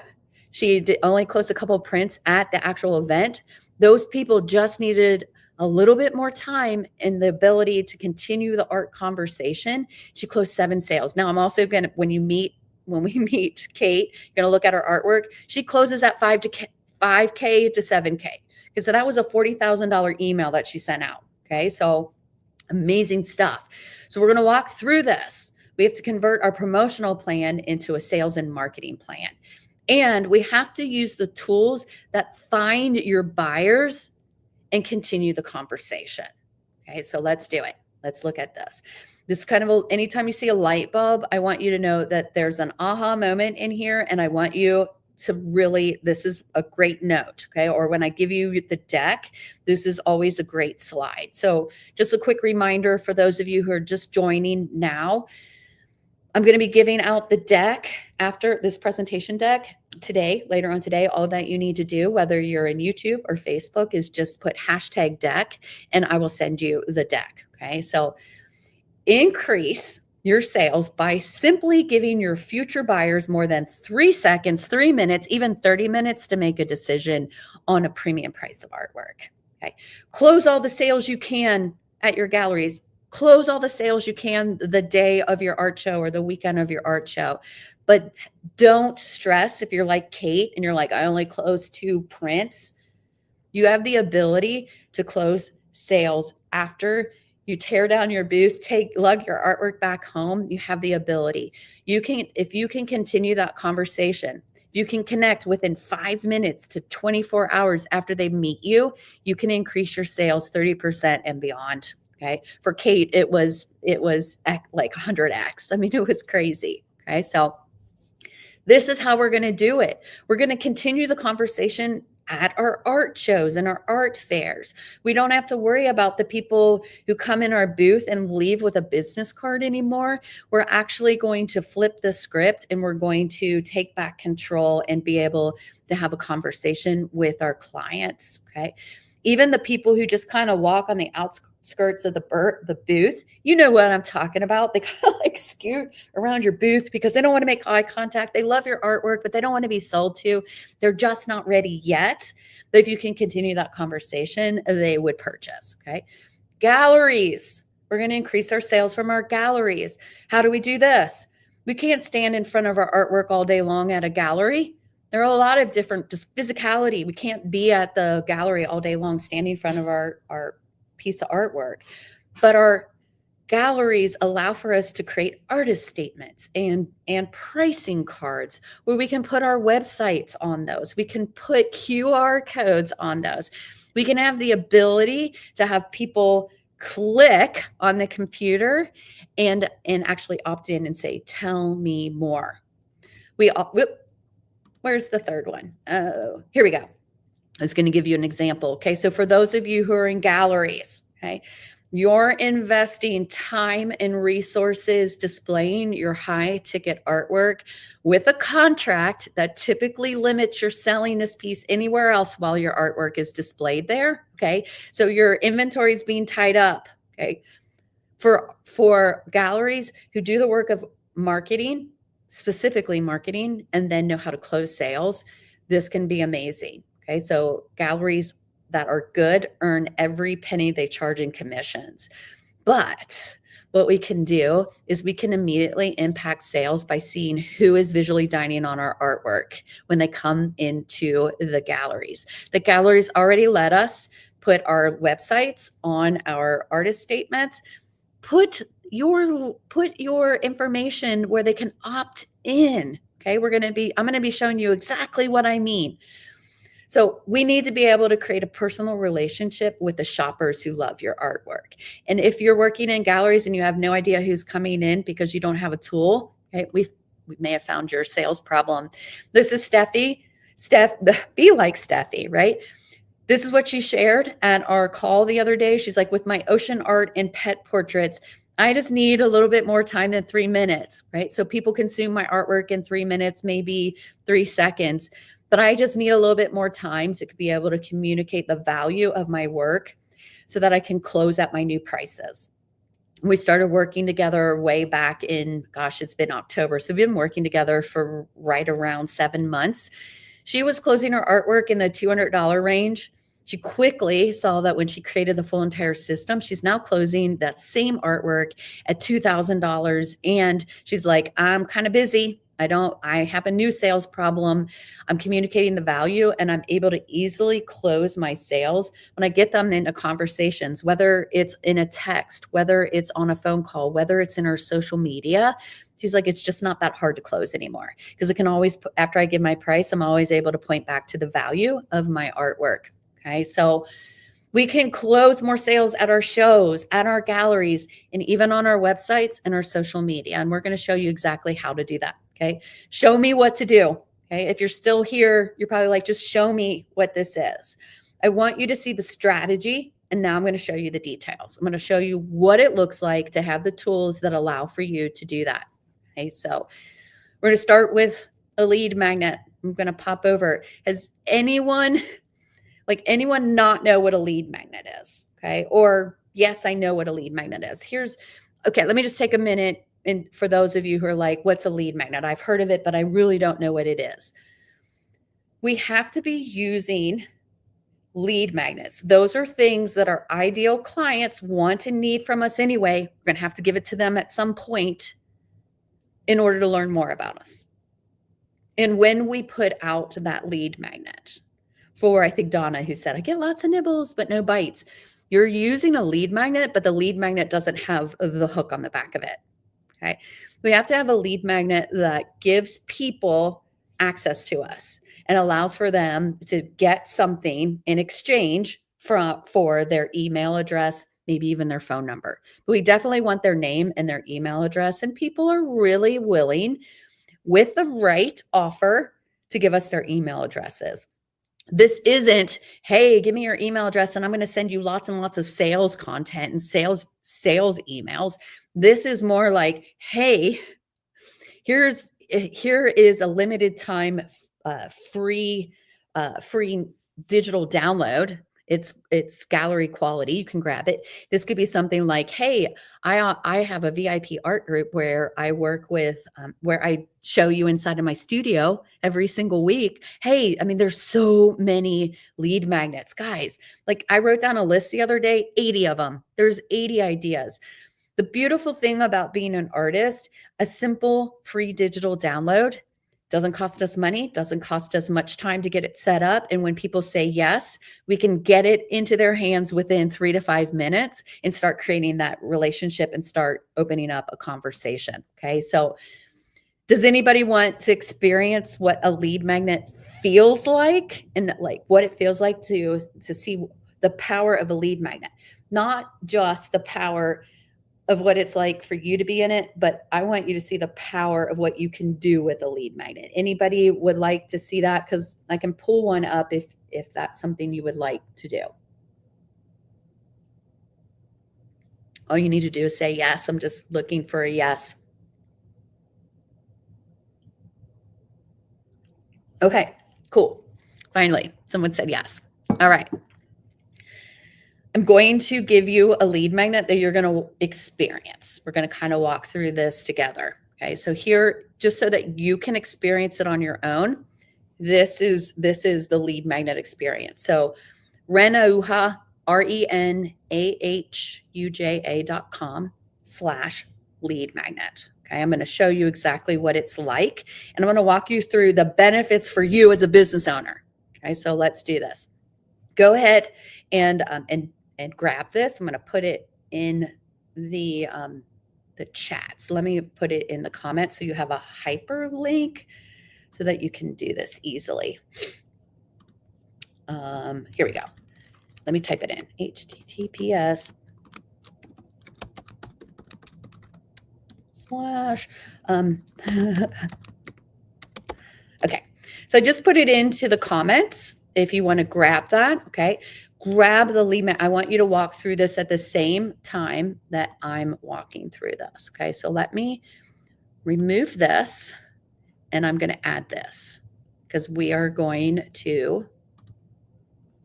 she only closed a couple of prints at the actual event, those people just needed a little bit more time and the ability to continue the art conversation. She closed 7 sales. Now I'm also going to, when we meet Kate, you're going to look at her artwork. She closes at 5K to 7K. And so that was a $40,000 email that she sent out. Okay. So amazing stuff. So we're going to walk through this. We have to convert our promotional plan into a sales and marketing plan. And we have to use the tools that find your buyers and continue the conversation. Okay, so let's do it. Let's look at this. This kind of anytime you see a light bulb, I want you to know that there's an aha moment in here, and I want you to really, this is a great note, okay? Or when I give you the deck, this is always a great slide. So just a quick reminder for those of you who are just joining now, I'm going to be giving out the deck after this presentation deck today, later on today. All that you need to do, whether you're in YouTube or Facebook, is just put #deck and I will send you the deck. Okay. So increase your sales by simply giving your future buyers more than 3 seconds, 3 minutes, even 30 minutes to make a decision on a premium price of artwork. Okay. Close all the sales you can at your galleries. Close all the sales you can the day of your art show or the weekend of your art show. But don't stress if you're like Kate and you're like, I only closed 2 prints. You have the ability to close sales after you tear down your booth, lug your artwork back home. You have the ability. If you can continue that conversation, if you can connect within 5 minutes to 24 hours after they meet you, you can increase your sales 30% and beyond. Okay. For Kate, it was like 100x. I mean, it was crazy. Okay. So this is how we're going to do it. We're going to continue the conversation at our art shows and our art fairs. We don't have to worry about the people who come in our booth and leave with a business card anymore. We're actually going to flip the script and we're going to take back control and be able to have a conversation with our clients. Okay. Even the people who just kind of walk on the outskirts of the booth, you know what I'm talking about. They kind of like scoot around your booth because they don't want to make eye contact. They love your artwork, but they don't want to be sold to. They're just not ready yet. But if you can continue that conversation, they would purchase. Okay. Galleries. We're going to increase our sales from our galleries. How do we do this? We can't stand in front of our artwork all day long at a gallery. There are a lot of different, just physicality. We can't be at the gallery all day long standing in front of our piece of artwork. But our galleries allow for us to create artist statements and pricing cards where we can put our websites on those. We can put QR codes on those. We can have the ability to have people click on the computer and actually opt in and say, tell me more. Where's the third one? Oh, here we go. I was going to give you an example. Okay. So for those of you who are in galleries, okay, you're investing time and resources displaying your high ticket artwork with a contract that typically limits your selling this piece anywhere else while your artwork is displayed there. Okay. So your inventory is being tied up. Okay. For galleries who do the work of marketing, specifically marketing, and then know how to close sales, this can be amazing. Okay. So galleries that are good earn every penny they charge in commissions. But what we can do is we can immediately impact sales by seeing who is visually dining on our artwork when they come into the galleries. The galleries already let us put our websites on our artist statements. Put your information where they can opt in. Okay, I'm going to be showing you exactly what I mean. So we need to be able to create a personal relationship with the shoppers who love your artwork. And if you're working in galleries and you have no idea who's coming in because you don't have a tool, okay, we may have found your sales problem. This is Steffi. Be like Steffi, right? This is what she shared at our call the other day. She's like, with my ocean art and pet portraits, I just need a little bit more time than 3 minutes, right? So people consume my artwork in 3 minutes, maybe 3 seconds. But I just need a little bit more time to be able to communicate the value of my work so that I can close at my new prices. We started working together way back in, gosh, it's been October. So we've been working together for right around 7 months. She was closing her artwork in the $200 range. She quickly saw that when she created the full entire system, she's now closing that same artwork at $2,000. And she's like, I'm kind of busy. I have a new sales problem. I'm communicating the value and I'm able to easily close my sales when I get them into conversations, whether it's in a text, whether it's on a phone call, whether it's in our social media. She's like, it's just not that hard to close anymore because it can always, after I give my price, I'm always able to point back to the value of my artwork. Okay. So we can close more sales at our shows, at our galleries, and even on our websites and our social media. And we're going to show you exactly how to do that. Okay. Show me what to do. Okay. If you're still here, you're probably like, just show me what this is. I want you to see the strategy. And now I'm going to show you the details. I'm going to show you what it looks like to have the tools that allow for you to do that. Okay. So we're going to start with a lead magnet. I'm going to pop over. Has anyone not know what a lead magnet is? Okay. Or yes, I know what a lead magnet is. Okay, let me just take a minute. And for those of you who are like, what's a lead magnet? I've heard of it, but I really don't know what it is. We have to be using lead magnets. Those are things that our ideal clients want and need from us anyway. We're going to have to give it to them at some point in order to learn more about us. And when we put out that lead magnet, for I think Donna, who said, I get lots of nibbles, but no bites. You're using a lead magnet, but the lead magnet doesn't have the hook on the back of it. Okay. We have to have a lead magnet that gives people access to us and allows for them to get something in exchange for their email address, maybe even their phone number. But we definitely want their name and their email address. And people are really willing, with the right offer, to give us their email addresses. This isn't, hey, give me your email address and I'm going to send you lots and lots of sales content and sales emails. This is more like, hey, here is a limited time free digital download. It's gallery quality. You can grab it. This could be something like, hey, I have a VIP art group where I work with, where I show you inside of my studio every single week. Hey, I mean, there's so many lead magnets, guys. Like I wrote down a list the other day, 80 of them. There's 80 ideas. The beautiful thing about being an artist, a simple free digital download doesn't cost us money, doesn't cost us much time to get it set up. And when people say yes, we can get it into their hands within 3 to 5 minutes and start creating that relationship and start opening up a conversation. Okay. So does anybody want to experience what a lead magnet feels like and like what it feels like to see the power of a lead magnet? Not just the power of what it's like for you to be in it, but I want you to see the power of what you can do with a lead magnet. Anybody would like to see that? Because I can pull one up if that's something you would like to do. All you need to do is say yes. I'm just looking for a yes. Okay, cool. Finally, someone said yes. All right. I'm going to give you a lead magnet that you're going to experience. We're going to kind of walk through this together. Okay, so here, just so that you can experience it on your own, this is the lead magnet experience. So Renauja, RENAHUJA.com/lead magnet. Okay, I'm going to show you exactly what it's like, and I'm going to walk you through the benefits for you as a business owner. Okay, so let's do this. Go ahead and grab this. I'm going to put it in the chats. Let me put it in the comments so you have a hyperlink so that you can do this easily. Here we go. Let me type it in. HTTPS / okay. So I just put it into the comments if you want to grab that. Okay. Grab the lead magnet. I want you to walk through this at the same time that I'm walking through this. Okay. So let me remove this and I'm going to add this because we are going to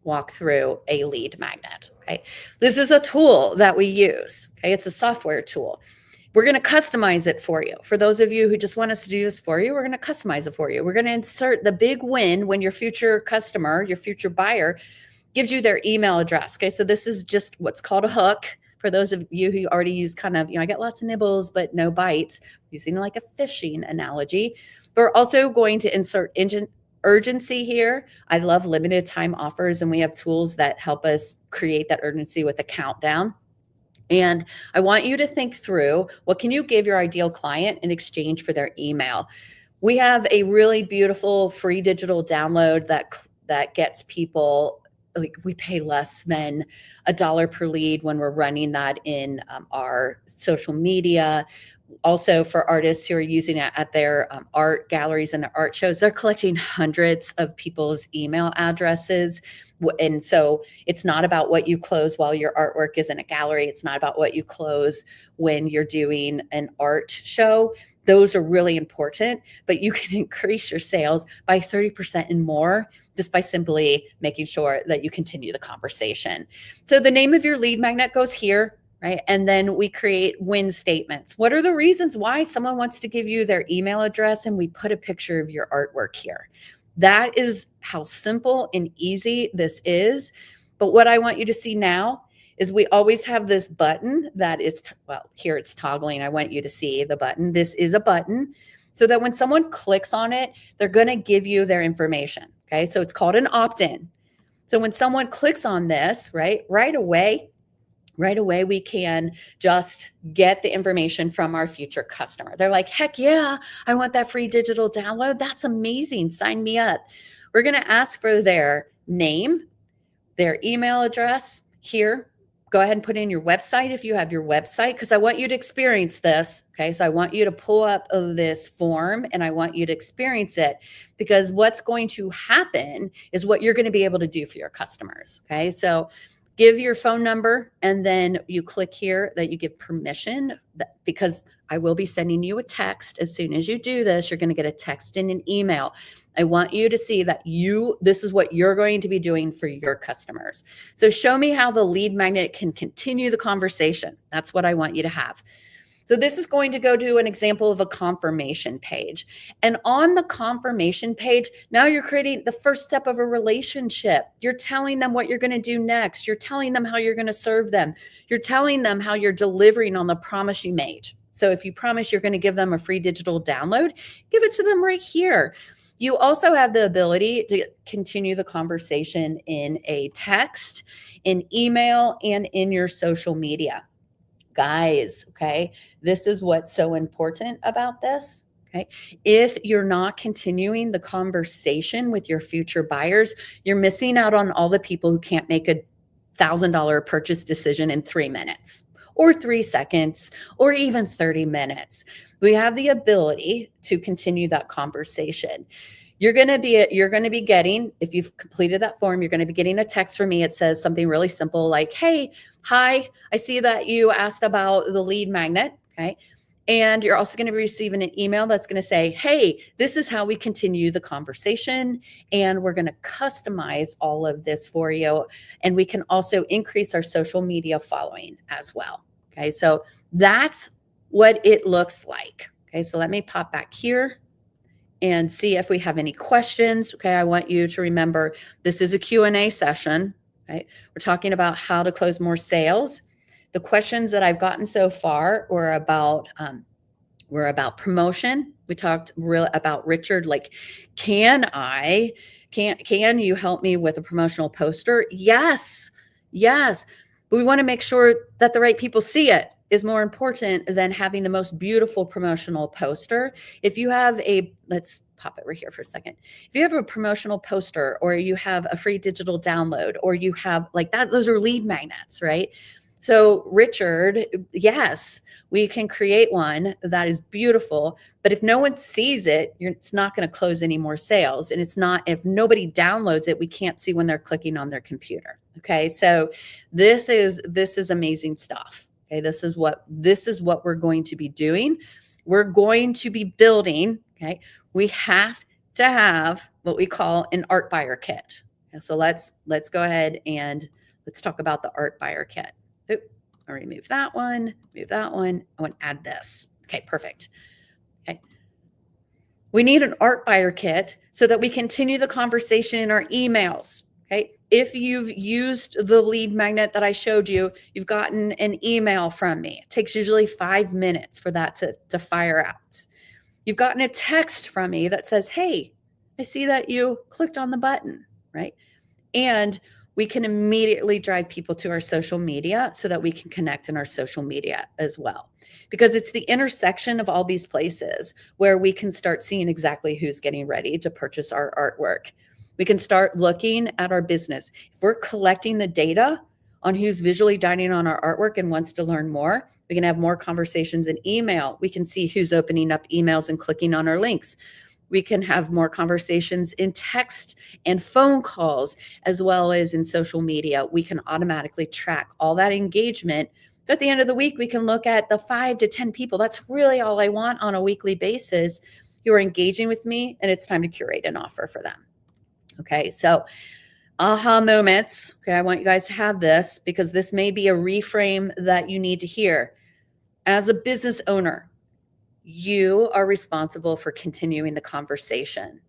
walk through a lead magnet. Okay. This is a tool that we use. Okay. It's a software tool. We're going to customize it for you. For those of you who just want us to do this for you, we're going to customize it for you. We're going to insert the big win when your future customer, your future buyer gives you their email address. Okay. So this is just what's called a hook. For those of you who already use kind of, I get lots of nibbles, but no bites, using like a fishing analogy. But we're also going to insert urgency here. I love limited time offers, and we have tools that help us create that urgency with a countdown. And I want you to think through, what can you give your ideal client in exchange for their email? We have a really beautiful free digital download that gets people, like, we pay less than $1 per lead when we're running that in our social media. Also, for artists who are using it at their art galleries and their art shows, they're collecting hundreds of people's email addresses. And so it's not about what you close while your artwork is in a gallery. It's not about what you close when you're doing an art show. Those are really important, but you can increase your sales by 30% and more just by simply making sure that you continue the conversation. So the name of your lead magnet goes here, right? And then we create win statements. What are the reasons why someone wants to give you their email address? And we put a picture of your artwork here. That is how simple and easy this is. But what I want you to see now is we always have this button that is, well, here it's toggling. I want you to see the button. This is a button so that when someone clicks on it, they're going to give you their information. Okay. So it's called an opt-in. So when someone clicks on this, right away, we can just get the information from our future customer. They're like, heck yeah, I want that free digital download. That's amazing. Sign me up. We're going to ask for their name, their email address here. Go ahead and put in your website if you have your website, because I want you to experience this. Okay. So I want you to pull up this form and I want you to experience it, because what's going to happen is what you're going to be able to do for your customers. Okay. So give your phone number, and then you click here that you give permission, because I will be sending you a text. As soon as you do this, you're going to get a text and an email. I want you to see that this is what you're going to be doing for your customers. So show me how the lead magnet can continue the conversation. That's what I want you to have. So this is going to go to an example of a confirmation page. And on the confirmation page, now you're creating the first step of a relationship. You're telling them what you're going to do next. You're telling them how you're going to serve them. You're telling them how you're delivering on the promise you made. So if you promise you're going to give them a free digital download, give it to them right here. You also have the ability to continue the conversation in a text, in email, and in your social media. Guys, okay, this is what's so important about this. Okay. If you're not continuing the conversation with your future buyers, you're missing out on all the people who can't make a $1,000 purchase decision in 3 minutes or 3 seconds or even 30 minutes. We have the ability to continue that conversation. You're going to be getting, if you've completed that form, you're going to be getting a text from me. It says something really simple like, hey, hi, I see that you asked about the lead magnet. Okay. And you're also going to be receiving an email that's going to say, hey, this is how we continue the conversation. And we're going to customize all of this for you. And we can also increase our social media following as well. Okay. So that's what it looks like. Okay. So let me pop back here and see if we have any questions. Okay. I want you to remember this is a Q&A session. Right. We're talking about how to close more sales. The questions that I've gotten so far were about promotion. We talked about Richard, like, can you help me with a promotional poster? Yes. But we want to make sure that the right people see it is more important than having the most beautiful promotional poster. If you have let's pop it right here for a second. If you have a promotional poster or you have a free digital download or you have like that, those are lead magnets, right? So Richard, yes, we can create one that is beautiful, but if no one sees it, it's not going to close any more sales. And if nobody downloads it, we can't see when they're clicking on their computer. Okay. So this is amazing stuff. Okay. This is what we're going to be doing. We're going to be building. Okay. We have to have what we call an art buyer kit. Okay, so let's go ahead and let's talk about the art buyer kit. I'll remove that one, move that one. I want to add this. Okay, perfect. Okay. We need an art buyer kit so that we continue the conversation in our emails. Okay. If you've used the lead magnet that I showed you, you've gotten an email from me. It takes usually 5 minutes for that to fire out. You've gotten a text from me that says, hey, I see that you clicked on the button, right? And we can immediately drive people to our social media so that we can connect in our social media as well. Because it's the intersection of all these places where we can start seeing exactly who's getting ready to purchase our artwork. We can start looking at our business. If we're collecting the data on who's visually dining on our artwork and wants to learn more, we can have more conversations in email. We can see who's opening up emails and clicking on our links. We can have more conversations in text and phone calls, as well as in social media. We can automatically track all that engagement. So at the end of the week, we can look at the 5 to 10 people. That's really all I want on a weekly basis who are engaging with me, and it's time to curate an offer for them. Okay, so aha moments. Okay, I want you guys to have this because this may be a reframe that you need to hear. As a business owner, you are responsible for continuing the conversation.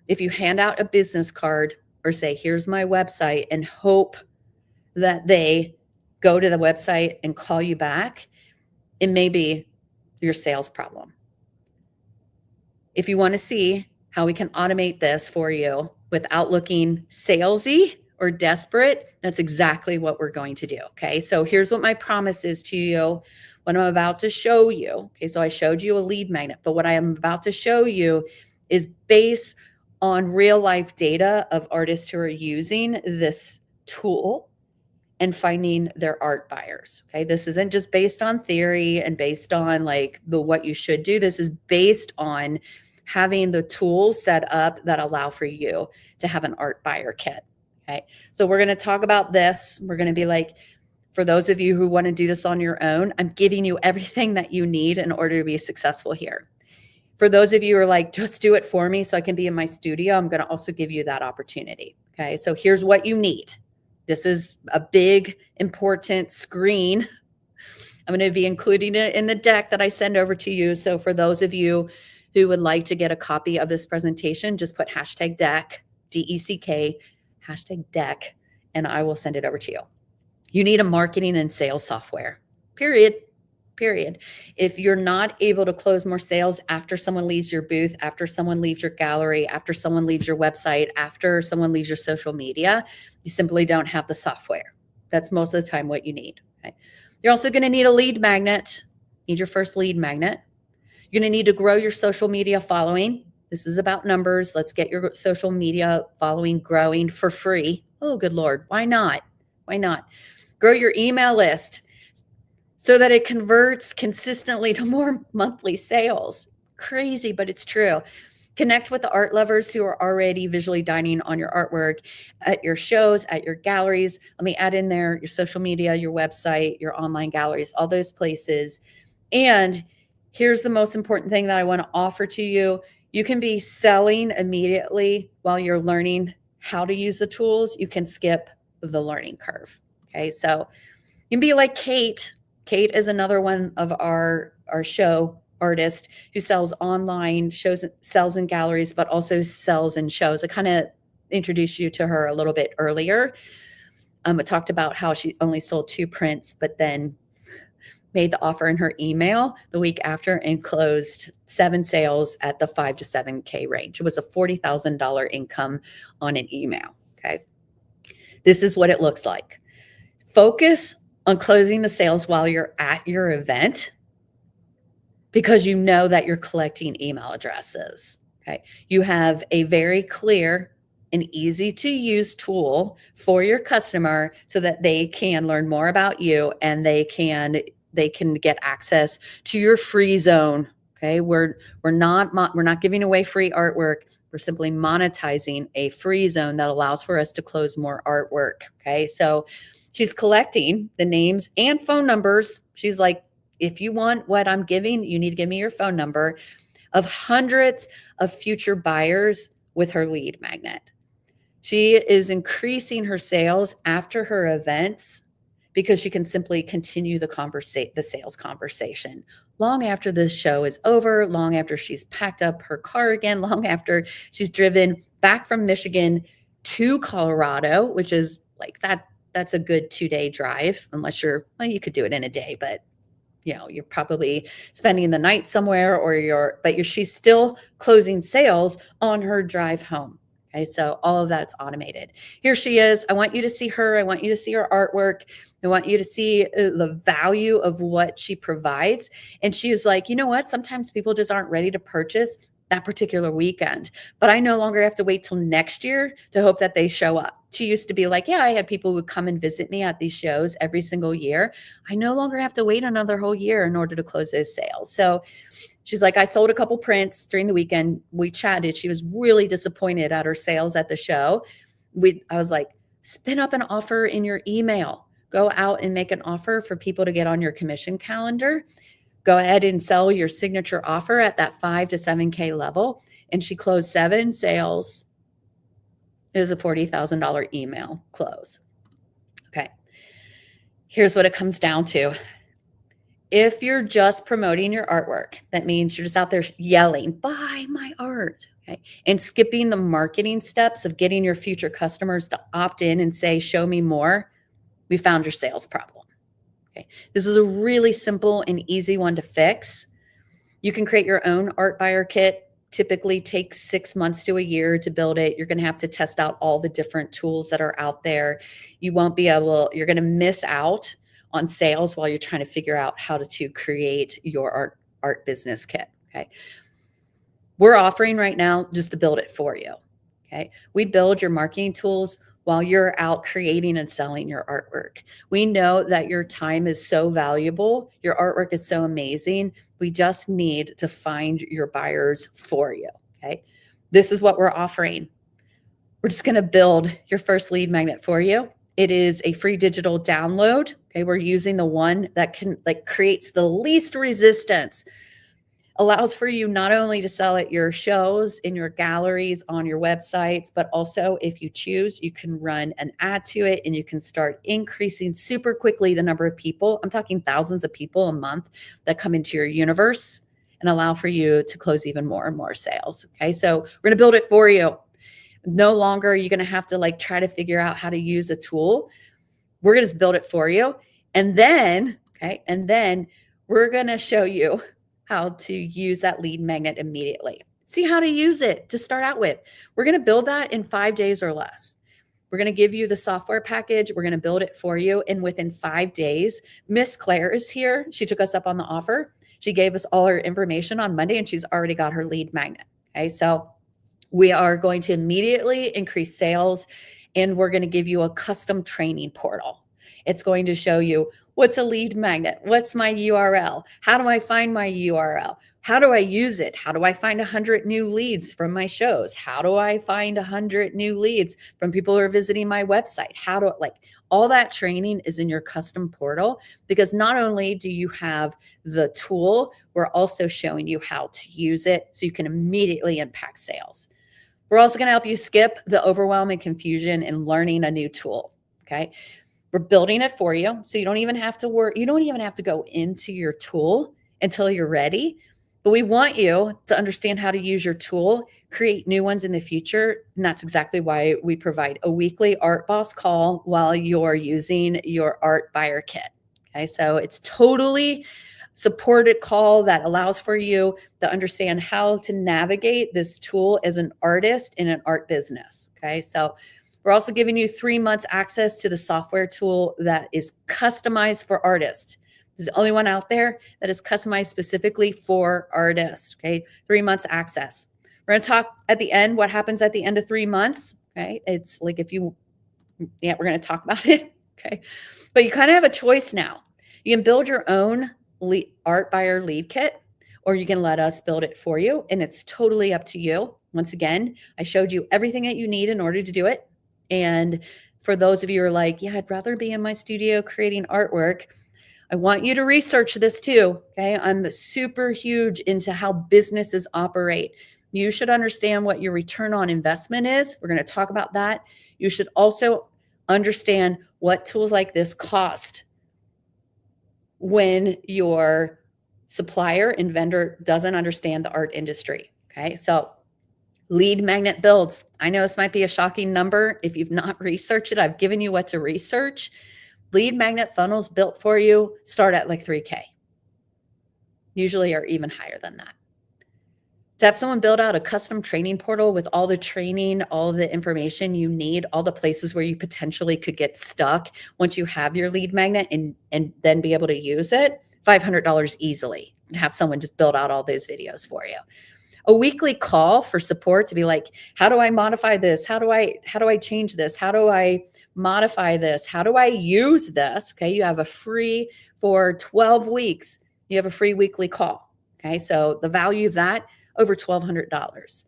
If you hand out a business card or say, here's my website, and hope that they go to the website and call you back, it may be your sales problem. If you want to see how we can automate this for you without looking salesy or desperate, that's exactly what we're going to do. Okay, so here's what my promise is to you. What I'm about to show you, okay, so I showed you a lead magnet, but what I am about to show you is based on real life data of artists who are using this tool and finding their art buyers. Okay, this isn't just based on theory and based on like what you should do. This is based on having the tools set up that allow for you to have an art buyer kit. Okay, so we're going to talk about this. We're going to be like, for those of you who want to do this on your own, I'm giving you everything that you need in order to be successful here. For those of you who are like, just do it for me so I can be in my studio, I'm going to also give you that opportunity. Okay, so here's what you need. This is a big, important screen. I'm going to be including it in the deck that I send over to you. So for those of you who would like to get a copy of this presentation, just put hashtag deck, DECK, hashtag deck, and I will send it over to you. You need a marketing and sales software, period. If you're not able to close more sales after someone leaves your booth, after someone leaves your gallery, after someone leaves your website, after someone leaves your social media, you simply don't have the software. That's most of the time what you need. Okay? You're also going to need a lead magnet. Need your first lead magnet. You're going to need to grow your social media following. This is about numbers. Let's get your social media following growing for free. Oh, good Lord. Why not? Grow your email list so that it converts consistently to more monthly sales. Crazy, but it's true. Connect with the art lovers who are already visually dining on your artwork at your shows, at your galleries. Let me add in there your social media, your website, your online galleries, all those places. And here's the most important thing that I want to offer to you. You can be selling immediately while you're learning how to use the tools. You can skip the learning curve. Okay, so you can be like Kate. Kate is another one of our show artist who sells online, shows, sells in galleries, but also sells in shows. I kind of introduced you to her a little bit earlier. I talked about how she only sold 2 prints, but then made the offer in her email the week after and closed 7 sales at the 5 to 7K range. It was a $40,000 income on an email. Okay. This is what it looks like. Focus on closing the sales while you're at your event, because you know that you're collecting email addresses. Okay. You have a very clear and easy to use tool for your customer so that they can learn more about you and they can get access to your free zone. Okay. We're not giving away free artwork. We're simply monetizing a free zone that allows for us to close more artwork. Okay. So she's collecting the names and phone numbers. She's like, if you want what I'm giving, you need to give me your phone number, of hundreds of future buyers with her lead magnet. She is increasing her sales after her events because she can simply continue the sales conversation long after the show is over, long after she's packed up her car again, long after she's driven back from Michigan to Colorado, which is like that's a good 2-day drive, unless you could do it in a day, but you're probably spending the night somewhere, she's still closing sales on her drive home. Okay, so all of that's automated. Here she is. I want you to see her. I want you to see her artwork. I want you to see the value of what she provides. And she is like, you know what? Sometimes people just aren't ready to purchase that particular weekend, but I no longer have to wait till next year to hope that they show up. She used to be like, yeah, I had people who would come and visit me at these shows every single year. I no longer have to wait another whole year in order to close those sales. So she's like, I sold a couple prints during the weekend. We chatted. She was really disappointed at her sales at the show. I was like, spin up an offer in your email. Go out and make an offer for people to get on your commission calendar. Go ahead and sell your signature offer at that 5 to 7K level. And she closed 7 sales. It was a $40,000 email close. Okay. Here's what it comes down to. If you're just promoting your artwork, that means you're just out there yelling, buy my art, okay, and skipping the marketing steps of getting your future customers to opt in and say, show me more, we found your sales problem. Okay. This is a really simple and easy one to fix. You can create your own art buyer kit. Typically takes 6 months to a year to build it. You're going to have to test out all the different tools that are out there. You're going to miss out on sales while you're trying to figure out how to create your art business kit. Okay. We're offering right now just to build it for you. Okay. We build your marketing tools while you're out creating and selling your artwork. We know that your time is so valuable. Your artwork is so amazing. We just need to find your buyers for you. Okay. This is what we're offering. We're just going to build your first lead magnet for you. It is a free digital download. Okay. We're using the one that creates the least resistance, allows for you not only to sell at your shows, in your galleries, on your websites, but also if you choose, you can run an ad to it and you can start increasing super quickly the number of people. I'm talking thousands of people a month that come into your universe and allow for you to close even more and more sales. Okay. So we're going to build it for you. No longer are you going to have to try to figure out how to use a tool. We're going to build it for you. And then we're going to show you how to use that lead magnet immediately. See how to use it to start out with. We're going to build that in 5 days or less. We're going to give you the software package. We're going to build it for you. And within 5 days, Miss Claire is here. She took us up on the offer. She gave us all her information on Monday and she's already got her lead magnet. Okay. So we are going to immediately increase sales and we're going to give you a custom training portal. It's going to show you what's a lead magnet, what's my URL, how do I find my URL, How do I use it? How do I find 100 new leads from my shows? How do I find 100 new leads from people who are visiting my website? How do like all that training is in your custom portal, because not only do you have the tool, we're also showing you how to use it so you can immediately impact sales. We're also going to help you skip the overwhelm and confusion in learning a new tool. Okay. We're building it for you. So you don't even have to work. You don't even have to go into your tool until you're ready. But we want you to understand how to use your tool, create new ones in the future. And that's exactly why we provide a weekly Art Boss call while you're using your Art Buyer Kit. Okay. So it's totally supported call that allows for you to understand how to navigate this tool as an artist in an art business. Okay. So we're also giving you 3 months access to the software tool that is customized for artists. This is the only one out there that is customized specifically for artists. Okay. 3 months access. We're going to talk at the end what happens at the end of 3 months. Okay. It's like we're going to talk about it. Okay. But you kind of have a choice now. You can build your own art buyer lead kit, or you can let us build it for you. And it's totally up to you. Once again, I showed you everything that you need in order to do it. And for those of you who are like, yeah, I'd rather be in my studio creating artwork, I want you to research this too. Okay. I'm super huge into how businesses operate. You should understand what your return on investment is. We're going to talk about that. You should also understand what tools like this cost when your supplier and vendor doesn't understand the art industry. Okay. So lead magnet builds. I know this might be a shocking number. If you've not researched it, I've given you what to research. Lead magnet funnels built for you start at like 3K. Usually are even higher than that. To have someone build out a custom training portal with all the training, all the information you need, all the places where you potentially could get stuck once you have your lead magnet and then be able to use it, $500 easily to have someone just build out all those videos for you. A weekly call for support to be like, how do I modify this? How do I change this? How do I modify this? How do I use this? Okay. You have a free for 12 weeks. You have a free weekly call. Okay. So the value of that, over $1,200.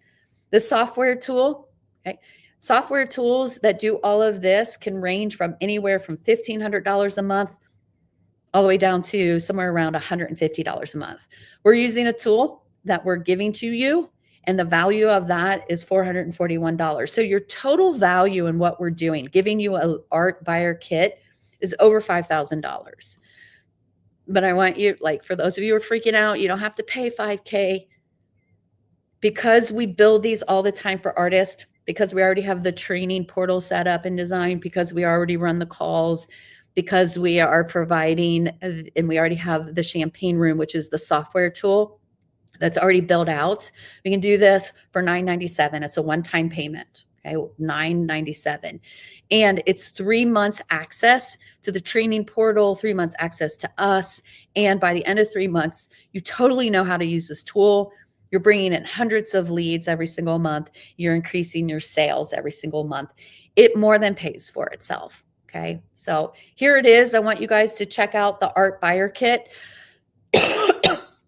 The software tool, okay. Software tools that do all of this can range from anywhere from $1,500 a month all the way down to somewhere around $150 a month. We're using a tool that we're giving to you, and the value of that is $441. So your total value in what we're doing, giving you an art buyer kit, is over $5,000. But I want you, like, for those of you who are freaking out, you don't have to pay $5K. Because we build these all the time for artists, because we already have the training portal set up and designed, because we already run the calls, because we are providing, and we already have the Champagne Room, which is the software tool that's already built out. We can do this for $997. It's a one-time payment. Okay, $997. And it's 3 months access to the training portal, 3 months access to us. And by the end of 3 months, you totally know how to use this tool. You're bringing in hundreds of leads every single month. You're increasing your sales every single month. It more than pays for itself. Okay, so here it is. I want you guys to check out the Art Buyer Kit.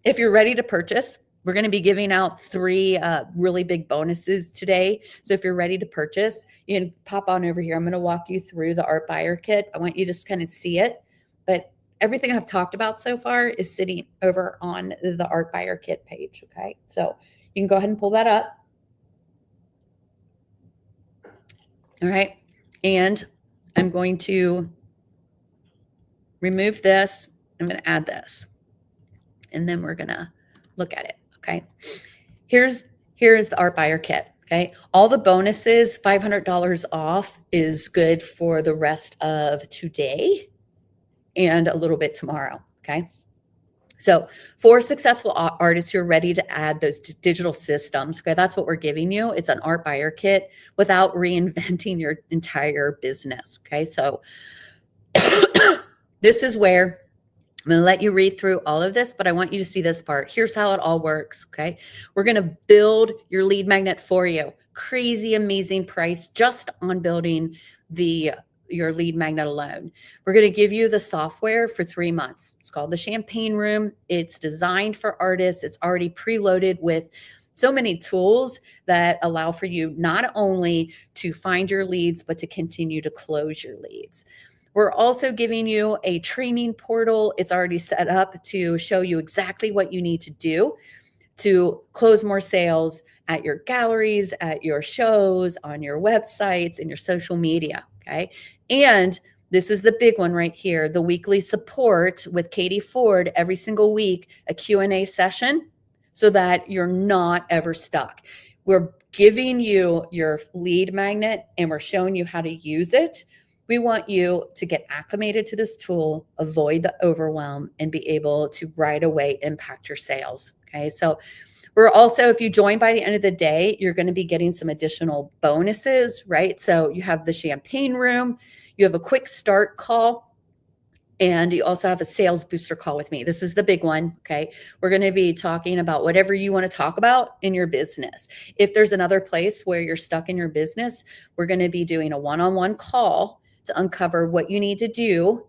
If you're ready to purchase, we're going to be giving out 3 really big bonuses today. So if you're ready to purchase, you can pop on over here. I'm going to walk you through the Art Buyer Kit. I want you to just kind of see it. But everything I've talked about so far is sitting over on the Art Buyer Kit page. Okay, so you can go ahead and pull that up. All right, and I'm going to remove this. I'm going to add this, and then we're going to look at it. Okay, here's the Art Buyer Kit. Okay, all the bonuses, $500 off, is good for the rest of today and a little bit tomorrow. Okay, so for successful artists who are ready to add those digital systems, okay, that's what we're giving you. It's an Art Buyer Kit without reinventing your entire business. Okay, so this is where I'm going to let you read through all of this, but I want you to see this part. Here's how it all works. Okay, we're going to build your lead magnet for you. Crazy, amazing price just on building the your lead magnet alone. We're going to give you the software for 3 months. It's called the Champagne Room. It's designed for artists. It's already preloaded with so many tools that allow for you not only to find your leads, but to continue to close your leads. We're also giving you a training portal. It's already set up to show you exactly what you need to do to close more sales at your galleries, at your shows, on your websites, and your social media, okay? And this is the big one right here, the weekly support with Katie Ford every single week, a Q&A session so that you're not ever stuck. We're giving you your lead magnet and we're showing you how to use it. We want you to get acclimated to this tool, avoid the overwhelm, and be able to right away impact your sales. Okay. So we're also, if you join by the end of the day, you're going to be getting some additional bonuses, right? So you have the Champagne Room, you have a quick start call, and you also have a sales booster call with me. This is the big one, okay? We're going to be talking about whatever you want to talk about in your business. If there's another place where you're stuck in your business, we're going to be doing a one-on-one call to uncover what you need to do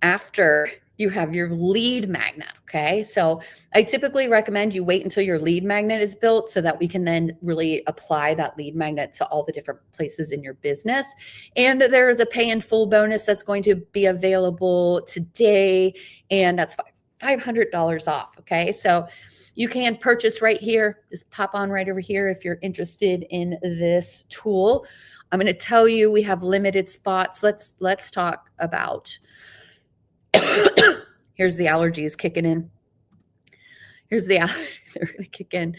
after you have your lead magnet, okay? So I typically recommend you wait until your lead magnet is built so that we can then really apply that lead magnet to all the different places in your business. And there is a pay in full bonus that's going to be available today, and that's $500 off, okay? So you can purchase right here. Just pop on right over here if you're interested in this tool. I'm going to tell you we have limited spots. Let's talk about here's the allergies kicking in. They're going to kick in.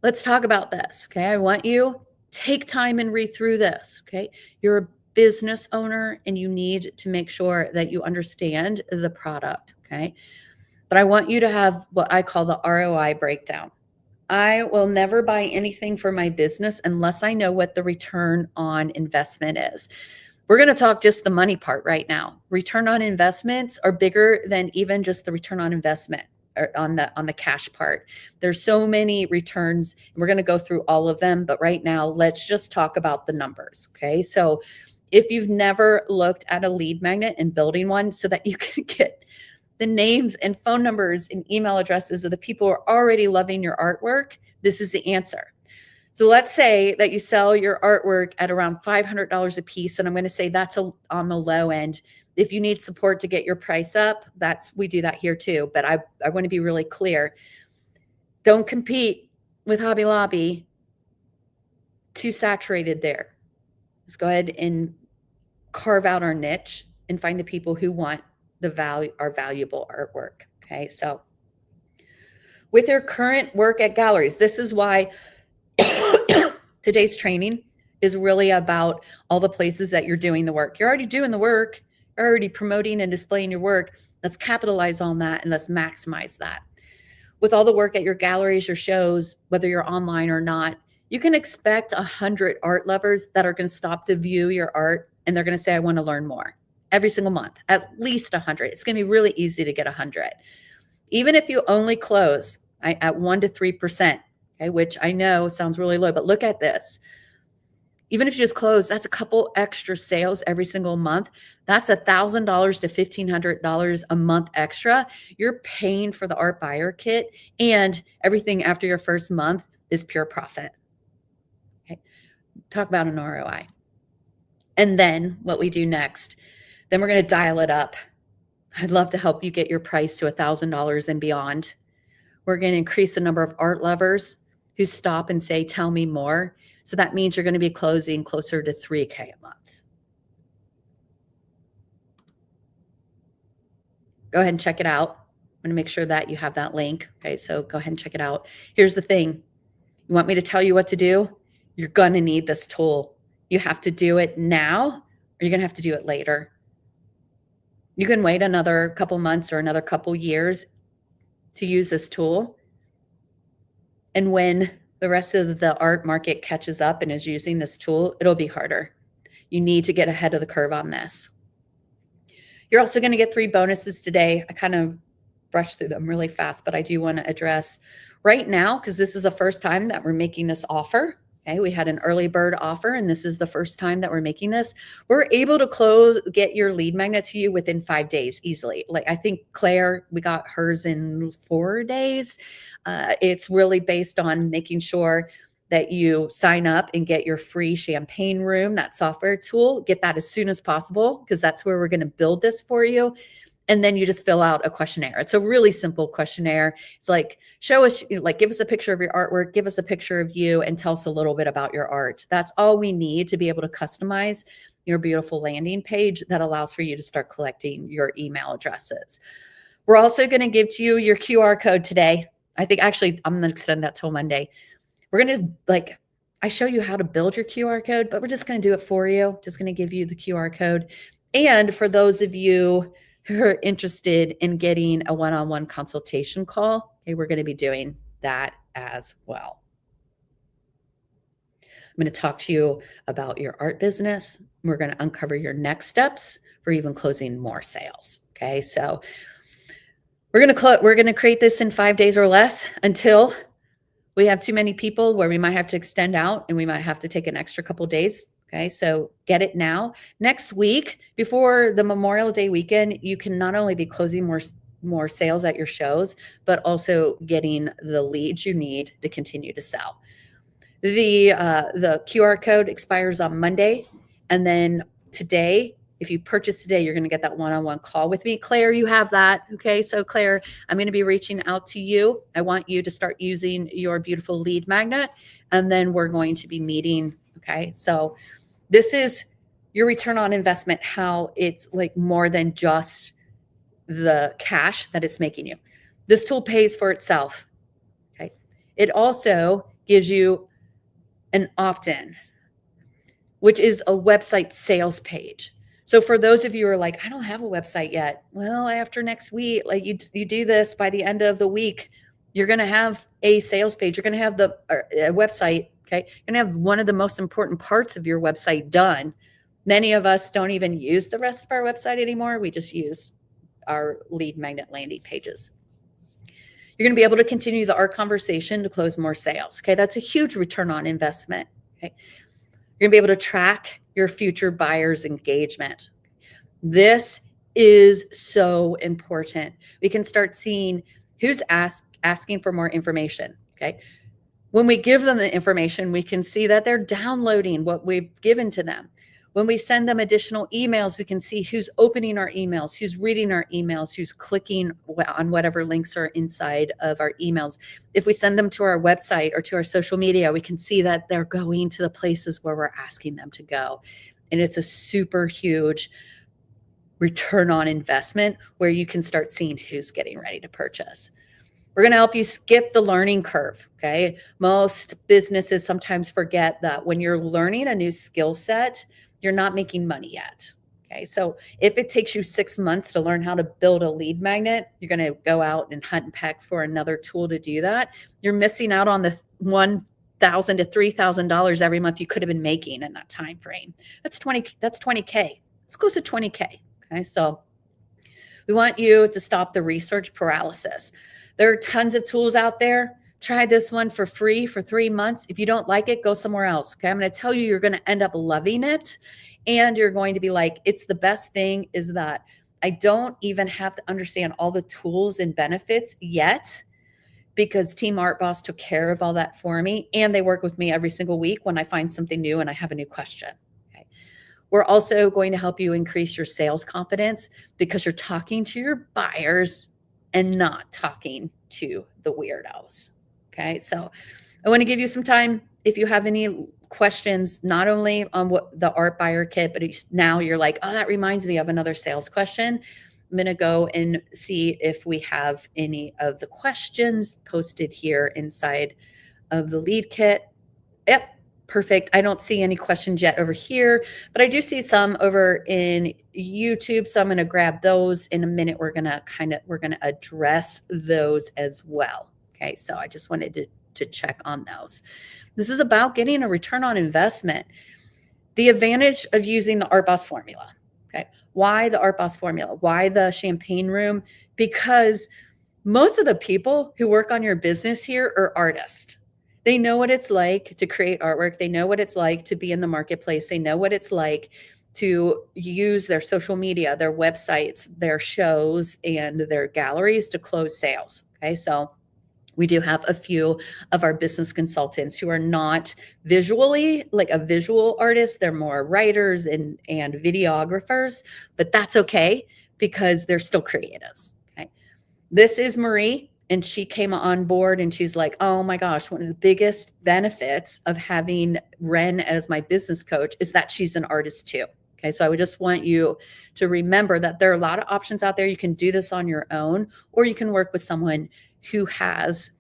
Let's talk about this, okay? I want you take time and read through this, okay? You're a business owner and you need to make sure that you understand the product, okay? But I want you to have what I call the ROI breakdown. I will never buy anything for my business unless I know what the return on investment is. We're going to talk just the money part right now. Return on investments are bigger than even just the return on investment or on the cash part. There's so many returns. We're going to go through all of them, but right now let's just talk about the numbers, okay? So if you've never looked at a lead magnet and building one so that you can get the names and phone numbers and email addresses of the people who are already loving your artwork, this is the answer. So let's say that you sell your artwork at around $500 a piece. And I'm going to say that's on the low end. If you need support to get your price up, we do that here too. But I want to be really clear. Don't compete with Hobby Lobby. Too saturated there. Let's go ahead and carve out our niche and find the people who want our valuable artwork. Okay. So with your current work at galleries, this is why today's training is really about all the places that you're doing the work. You're already doing the work. You're already promoting and displaying your work. Let's capitalize on that and let's maximize that. With all the work at your galleries, your shows, whether you're online or not, you can expect 100 art lovers that are going to stop to view your art and they're going to say, I want to learn more every single month, at least 100. It's going to be really easy to get 100. Even if you only close at 1 to 3%, okay, which I know sounds really low, but look at this. Even if you just close, that's a couple extra sales every single month. That's $1,000 to $1,500 a month extra. You're paying for the art buyer kit, and everything after your first month is pure profit. Okay. Talk about an ROI. And then what we do next, then we're going to dial it up. I'd love to help you get your price to $1,000 and beyond. We're going to increase the number of art lovers who stop and say, tell me more. So that means you're going to be closing closer to $3,000 a month. Go ahead and check it out. I'm going to make sure that you have that link. Okay, so go ahead and check it out. Here's the thing. You want me to tell you what to do? You're going to need this tool. You have to do it now, or you're going to have to do it later. You can wait another couple months or another couple years to use this tool. And when the rest of the art market catches up and is using this tool, it'll be harder. You need to get ahead of the curve on this. You're also going to get 3 bonuses today. I kind of brushed through them really fast, but I do want to address right now, because this is the first time that we're making this offer. Okay, we had an early bird offer, and this is the first time that we're making this. We're able to get your lead magnet to you within 5 days easily. Like I think Claire, we got hers in 4 days. It's really based on making sure that you sign up and get your free champagne room, that software tool, get that as soon as possible, because that's where we're going to build this for you. And then you just fill out a questionnaire. It's a really simple questionnaire. It's like, show us, like, give us a picture of your artwork, give us a picture of you, and tell us a little bit about your art. That's all we need to be able to customize your beautiful landing page that allows for you to start collecting your email addresses. We're also going to give to you your QR code today. I think actually I'm going to extend that till Monday. We're going to I show you how to build your QR code, but we're just going to do it for you. Just going to give you the QR code. And for those of you who are interested in getting a one-on-one consultation call, okay, we're going to be doing that as well. I'm going to talk to you about your art business. We're going to uncover your next steps for even closing more sales. Okay, so we're going to create this in 5 days or less until we have too many people where we might have to extend out and we might have to take an extra couple days. Okay, so get it now. Next week, before the Memorial Day weekend, you can not only be closing more sales at your shows, but also getting the leads you need to continue to sell. The QR code expires on Monday, and then today, if you purchase today, you're going to get that one-on-one call with me. Claire, you have that. Okay, so Claire, I'm going to be reaching out to you. I want you to start using your beautiful lead magnet, and then we're going to be meeting. Okay, so this is your return on investment, how it's like more than just the cash that it's making you. This tool pays for itself. Okay, it also gives you an opt-in, which is a website sales page. So for those of you who are like, I don't have a website yet. Well, after next week, like you do this by the end of the week, you're going to have a sales page. You're going to have a website. Okay. You're going to have one of the most important parts of your website done. Many of us don't even use the rest of our website anymore. We just use our lead magnet landing pages. You're going to be able to continue the art conversation to close more sales. Okay. That's a huge return on investment. Okay. You're going to be able to track your future buyers' engagement. This is so important. We can start seeing who's asking for more information. Okay. When we give them the information, we can see that they're downloading what we've given to them. When we send them additional emails, we can see who's opening our emails, who's reading our emails, who's clicking on whatever links are inside of our emails. If we send them to our website or to our social media, we can see that they're going to the places where we're asking them to go. And it's a super huge return on investment where you can start seeing who's getting ready to purchase. We're going to help you skip the learning curve. Okay. Most businesses sometimes forget that when you're learning a new skill set, you're not making money yet. Okay. So if it takes you 6 months to learn how to build a lead magnet, you're going to go out and hunt and peck for another tool to do that. You're missing out on the $1,000 to $3,000 every month you could have been making in that time frame. That's 20K. It's close to 20K. Okay. So we want you to stop the research paralysis. There are tons of tools out there. Try this one for free for 3 months. If you don't like it, go somewhere else. Okay. I'm going to tell you, you're going to end up loving it. And you're going to be like, it's the best thing is that I don't even have to understand all the tools and benefits yet, because Team Art Boss took care of all that for me. And they work with me every single week when I find something new and I have a new question. Okay. We're also going to help you increase your sales confidence because you're talking to your buyers and not talking to the weirdos. Okay. So I want to give you some time. If you have any questions, not only on what the art buyer kit, but now you're like, oh, that reminds me of another sales question. I'm going to go and see if we have any of the questions posted here inside of the lead kit. Yep. Perfect. I don't see any questions yet over here, but I do see some over in YouTube. So I'm going to grab those in a minute. We're going to address those as well. Okay. So I just wanted to check on those. This is about getting a return on investment. The advantage of using the Art Boss formula. Okay. Why the Art Boss formula? Why the champagne room? Because most of the people who work on your business here are artists. They know what it's like to create artwork. They know what it's like to be in the marketplace. They know what it's like to use their social media, their websites, their shows, and their galleries to close sales. Okay. So we do have a few of our business consultants who are not visually like a visual artist. They're more writers and videographers, but that's okay because they're still creatives. Okay. This is Marie, and she came on board and she's like, oh my gosh, one of the biggest benefits of having Ren as my business coach is that she's an artist too. Okay. So I would just want you to remember that there are a lot of options out there. You can do this on your own, or you can work with someone who has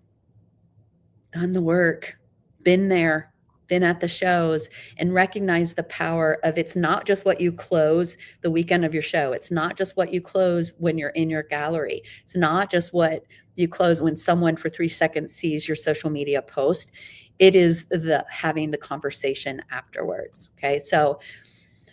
done the work, been there, been at the shows, and recognize the power of it's not just what you close the weekend of your show. It's not just what you close when you're in your gallery. It's not just what you close when someone for 3 seconds sees your social media post. It is the having the conversation afterwards. Okay. So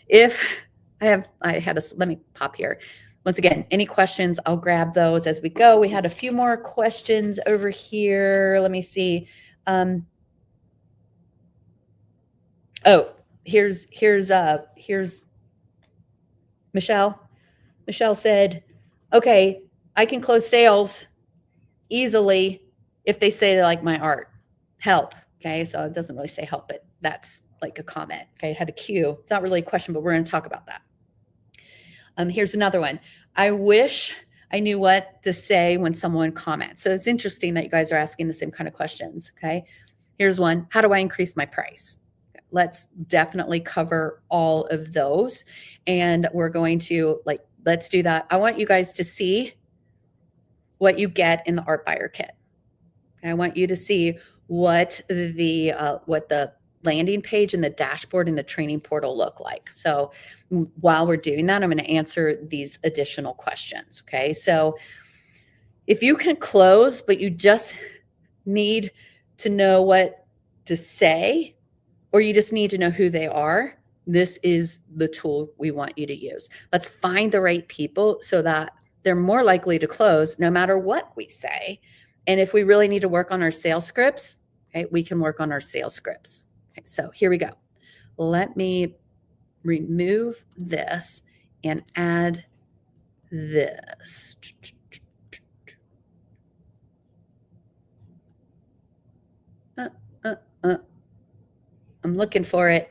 if let me pop here. Once again, any questions, I'll grab those as we go. We had a few more questions over here. Let me see. Here's Michelle. Michelle said, okay, I can close sales easily if they say they like my art. Help. Okay. So it doesn't really say help, but that's like a comment. Okay. I had a cue. It's not really a question, but we're going to talk about that. Here's another one. I wish I knew what to say when someone comments. So it's interesting that you guys are asking the same kind of questions. Okay. Here's one. How do I increase my price? Let's definitely cover all of those. And we're going to let's do that. I want you guys to see what you get in the Art Buyer Kit. I want you to see what the landing page and the dashboard and the training portal look like. So while we're doing that, I'm going to answer these additional questions. Okay. So if you can close, but you just need to know what to say, or you just need to know who they are, this is the tool we want you to use. Let's find the right people so that they're more likely to close no matter what we say. And if we really need to work on our sales scripts, okay, we can work on our sales scripts. Okay, so here we go. Let me remove this and add this. I'm looking for it.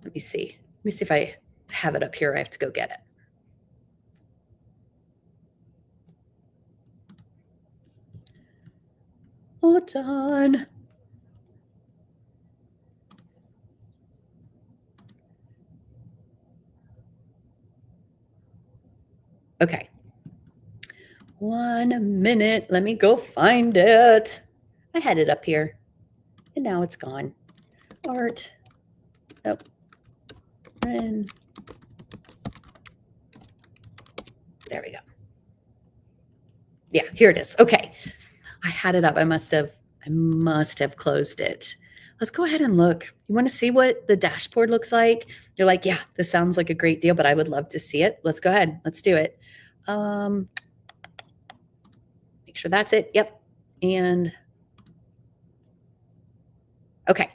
Let me see. Let me see if I have it up here. I have to go get it. Hold on. Okay. 1 minute. Let me go find it. I had it up here and now it's gone. Art. Oh. And there we go. Yeah, here it is. Okay. I had it up. I must have closed it. Let's go ahead and look. You want to see what the dashboard looks like? You're like, yeah, this sounds like a great deal, but I would love to see it. Let's go ahead. Let's do it. Make sure that's it. Yep. And okay.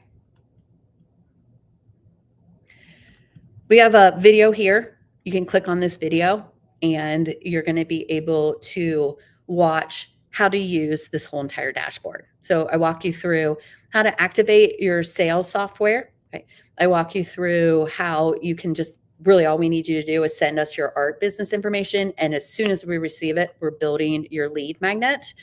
We have a video here. You can click on this video and you're going to be able to watch how to use this whole entire dashboard. So I walk you through how to activate your sales software. Okay. I walk you through how you can just really all we need you to do is send us your art business information. And as soon as we receive it, we're building your lead magnet.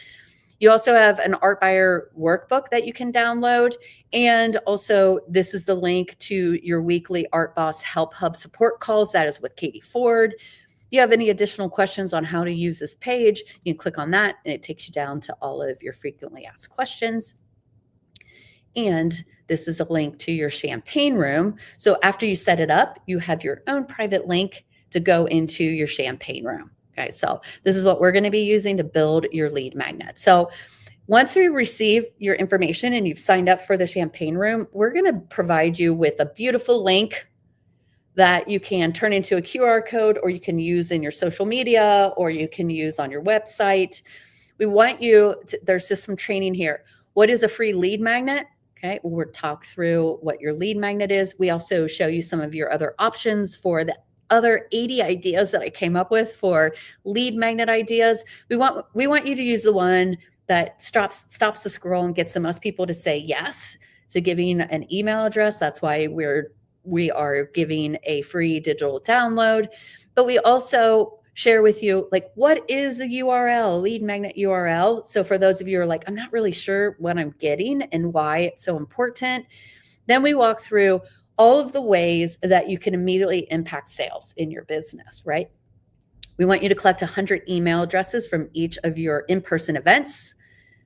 You also have an Art Buyer workbook that you can download. And also this is the link to your weekly Art Boss Help Hub support calls. That is with Katie Ford. You have any additional questions on how to use this page, you can click on that and it takes you down to all of your frequently asked questions. And this is a link to your champagne room. So after you set it up, you have your own private link to go into your champagne room. Okay, so this is what we're going to be using to build your lead magnet. So once we receive your information and you've signed up for the champagne room, we're going to provide you with a beautiful link that you can turn into a QR code, or you can use in your social media, or you can use on your website. We want you to, there's just some training here. What is a free lead magnet? Okay, we'll talk through what your lead magnet is. We also show you some of your other options for the other 80 ideas that I came up with for lead magnet ideas. We want you to use the one that stops the scroll and gets the most people to say yes to giving an email address. That's why we are giving a free digital download. But we also share with you, like, what is a URL, lead magnet URL? So for those of you who are like, I'm not really sure what I'm getting and why it's so important, then we walk through all of the ways that you can immediately impact sales in your business, right? We want you to collect 100 email addresses from each of your in-person events.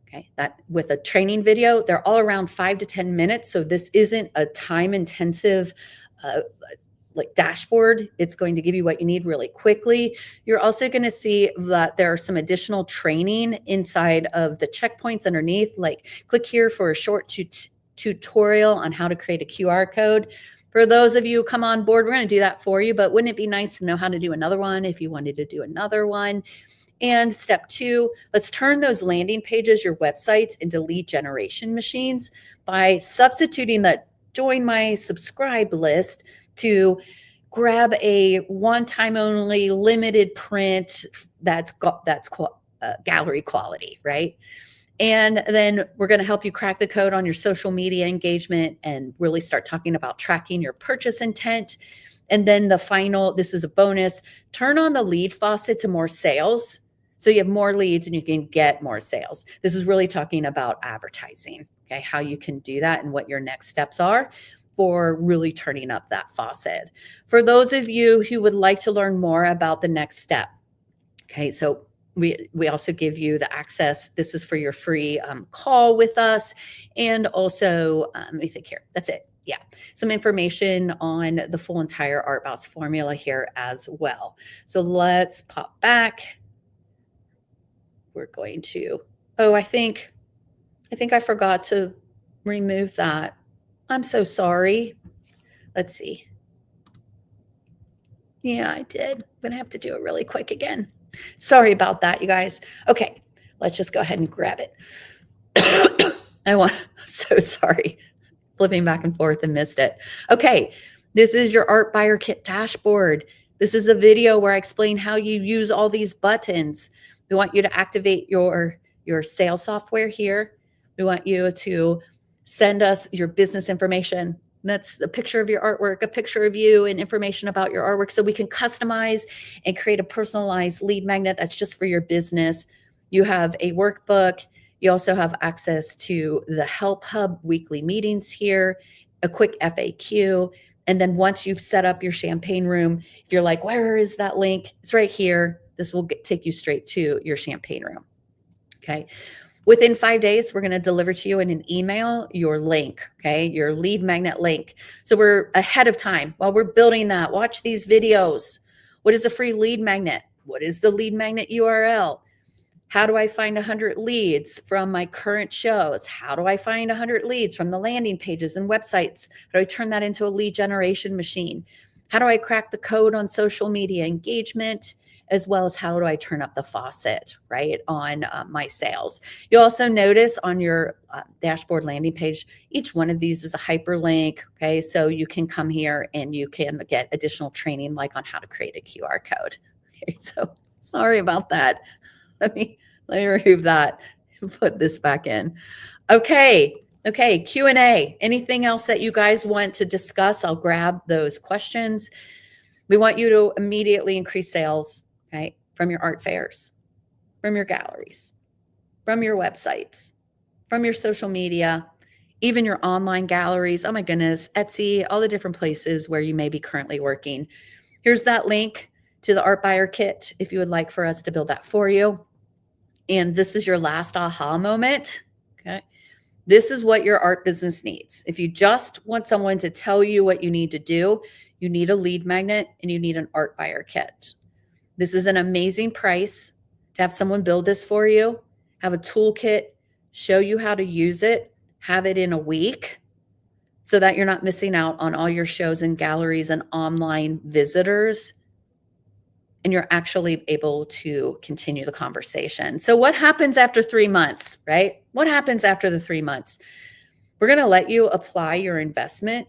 Okay, that with a training video, they're all around 5 to 10 minutes. So this isn't a time intensive like dashboard. It's going to give you what you need really quickly. You're also going to see that there are some additional training inside of the checkpoints underneath, like click here for a short tutorial on how to create a QR code. For those of you who come on board, we're going to do that for you, but wouldn't it be nice to know how to do another one if you wanted to do another one? And step 2, let's turn those landing pages, your websites, into lead generation machines by substituting the join my subscribe list to grab a one-time only limited print that's gallery quality, right? And then we're going to help you crack the code on your social media engagement and really start talking about tracking your purchase intent. And then the final, this is a bonus, turn on the lead faucet to more sales. So you have more leads and you can get more sales. This is really talking about advertising, okay? How you can do that and what your next steps are for really turning up that faucet. For those of you who would like to learn more about the next step, okay, so we also give you the access. This is for your free call with us. And also, let me think here. That's it. Yeah, some information on the full entire Art Boss formula here as well. So let's pop back. We're going to, oh, I think I forgot to remove that. I'm so sorry. Let's see. Yeah, I did. I'm going to have to do it really quick again. Sorry about that, you guys. Okay, let's just go ahead and grab it. So sorry. Flipping back and forth and missed it. Okay, this is your Art Buyer Kit dashboard. This is a video where I explain how you use all these buttons. We want you to activate your sales software here. We want you to send us your business information. That's a picture of your artwork, a picture of you, and information about your artwork so we can customize and create a personalized lead magnet that's just for your business. You have a workbook. You also have access to the Help Hub weekly meetings here, a quick FAQ. And then once you've set up your champagne room, if you're like, where is that link? It's right here. This will take you straight to your champagne room. Okay. Within 5 days, we're going to deliver to you in an email your link, okay, your lead magnet link. So we're ahead of time. While we're building that, watch these videos. What is a free lead magnet? What is the lead magnet URL? How do I find 100 leads from my current shows? How do I find 100 leads from the landing pages and websites? How do I turn that into a lead generation machine? How do I crack the code on social media engagement? As well as how do I turn up the faucet, right, on my sales. You'll also notice on your dashboard landing page, each one of these is a hyperlink, okay? So you can come here and you can get additional training like on how to create a QR code. Okay, so sorry about that. Let me remove that and put this back in. Okay, Q&A. Anything else that you guys want to discuss? I'll grab those questions. We want you to immediately increase sales, okay, from your art fairs, from your galleries, from your websites, from your social media, even your online galleries. Oh my goodness, Etsy, all the different places where you may be currently working. Here's that link to the Art Buyer Kit if you would like for us to build that for you. And this is your last aha moment, okay? This is what your art business needs. If you just want someone to tell you what you need to do, you need a lead magnet and you need an Art Buyer Kit. This is an amazing price to have someone build this for you, have a toolkit, show you how to use it, have it in a week so that you're not missing out on all your shows and galleries and online visitors. and you're actually able to continue the conversation. So what happens after 3 months, right? What happens after the 3 months? We're going to let you apply your investment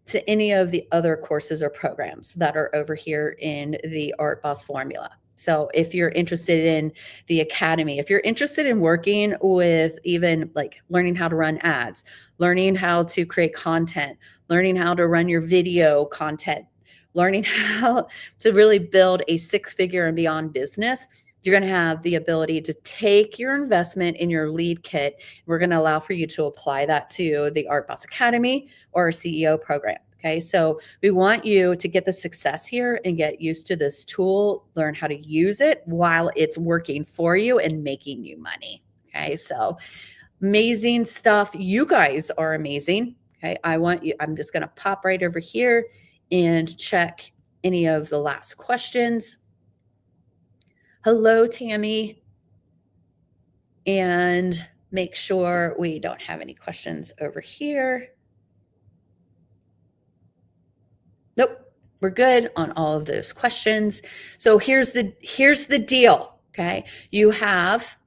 to any of the other courses or programs that are over here in the Art Boss formula. So if you're interested in the academy, if you're interested in working with even like learning how to run ads, learning how to create content, learning how to run your video content, learning how to really build a six-figure and beyond business, you're going to have the ability to take your investment in your lead kit. We're going to allow for you to apply that to the Art Boss Academy or a CEO program. Okay, so we want you to get the success here and get used to this tool, learn how to use it while it's working for you and making you money. Okay, so amazing stuff. You guys are amazing. Okay, I'm just going to pop right over here and check any of the last questions. Hello, Tammy. And make sure we don't have any questions over here. Nope, we're good on all of those questions. So here's the deal, okay? You have,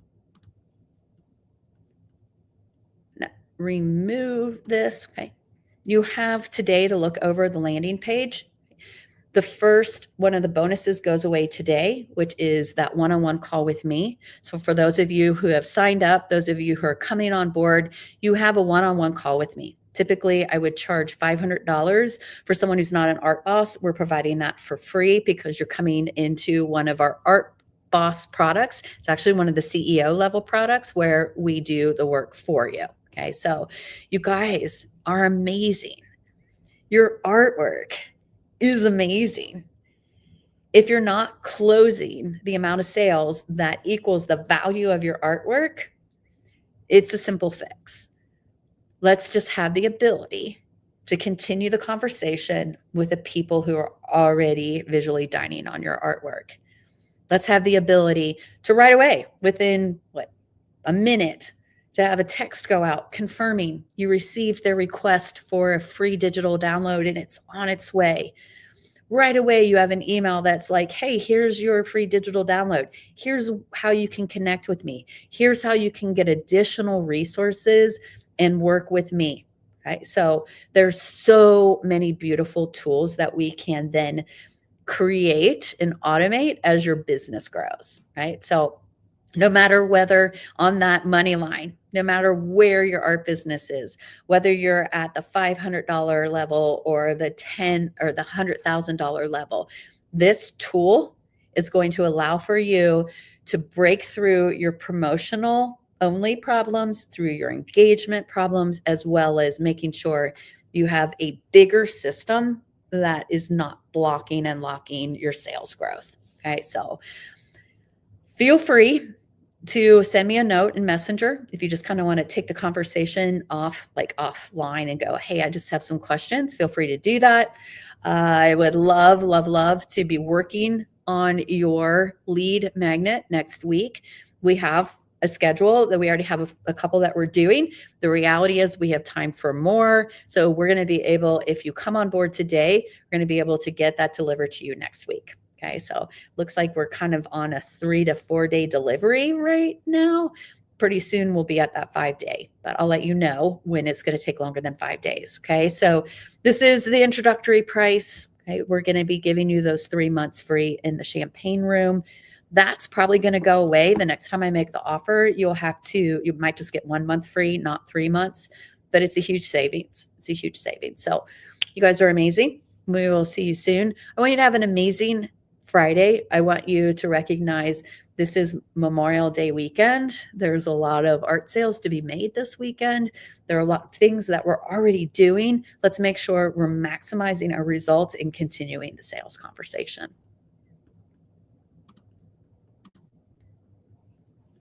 remove this, okay? You have today to look over the landing page. The first one of the bonuses goes away today, which is that one-on-one call with me. So for those of you who have signed up, those of you who are coming on board, you have a one-on-one call with me. Typically, I would charge $500 for someone who's not an Art Boss. We're providing that for free because you're coming into one of our Art Boss products. It's actually one of the CEO level products where we do the work for you. Okay, so you guys are amazing. Your artwork is amazing. If you're not closing the amount of sales that equals the value of your artwork, it's a simple fix. Let's just have the ability to continue the conversation with the people who are already visually dining on your artwork. Let's have the ability to right away, within a minute, to have a text go out confirming you received their request for a free digital download and it's on its way. Right away, you have an email that's like, hey, here's your free digital download. Here's how you can connect with me. Here's how you can get additional resources and work with me. Okay, so there's so many beautiful tools that we can then create and automate as your business grows, right? So no matter whether on that money line, no matter where your art business is, whether you're at the $500 level or the $10 or the $100,000 level, this tool is going to allow for you to break through your promotional only problems, through your engagement problems, as well as making sure you have a bigger system that is not blocking and locking your sales growth. Okay, so feel free to send me a note in Messenger if you just kind of want to take the conversation offline and go, hey, I just have some questions. Feel free to do that. I would love to be working on your lead magnet next week. We have a schedule that we already have a couple that we're doing. The reality is we have time for more. So we're going to be able, if you come on board today, we're going to be able to get that delivered to you next week. Okay, so looks like we're kind of on a 3 to 4 day delivery right now. Pretty soon we'll be at that 5 day, but I'll let you know when it's going to take longer than 5 days. Okay, so this is the introductory price. Okay, we're going to be giving you those 3 months free in the champagne room. That's probably going to go away the next time I make the offer. You might just get 1 month free, not 3 months, but it's a huge savings. It's a huge savings. So you guys are amazing. We will see you soon. I want you to have an amazing Friday. I want you to recognize this is Memorial Day weekend. There's a lot of art sales to be made this weekend. There are a lot of things that we're already doing. Let's make sure we're maximizing our results and continuing the sales conversation.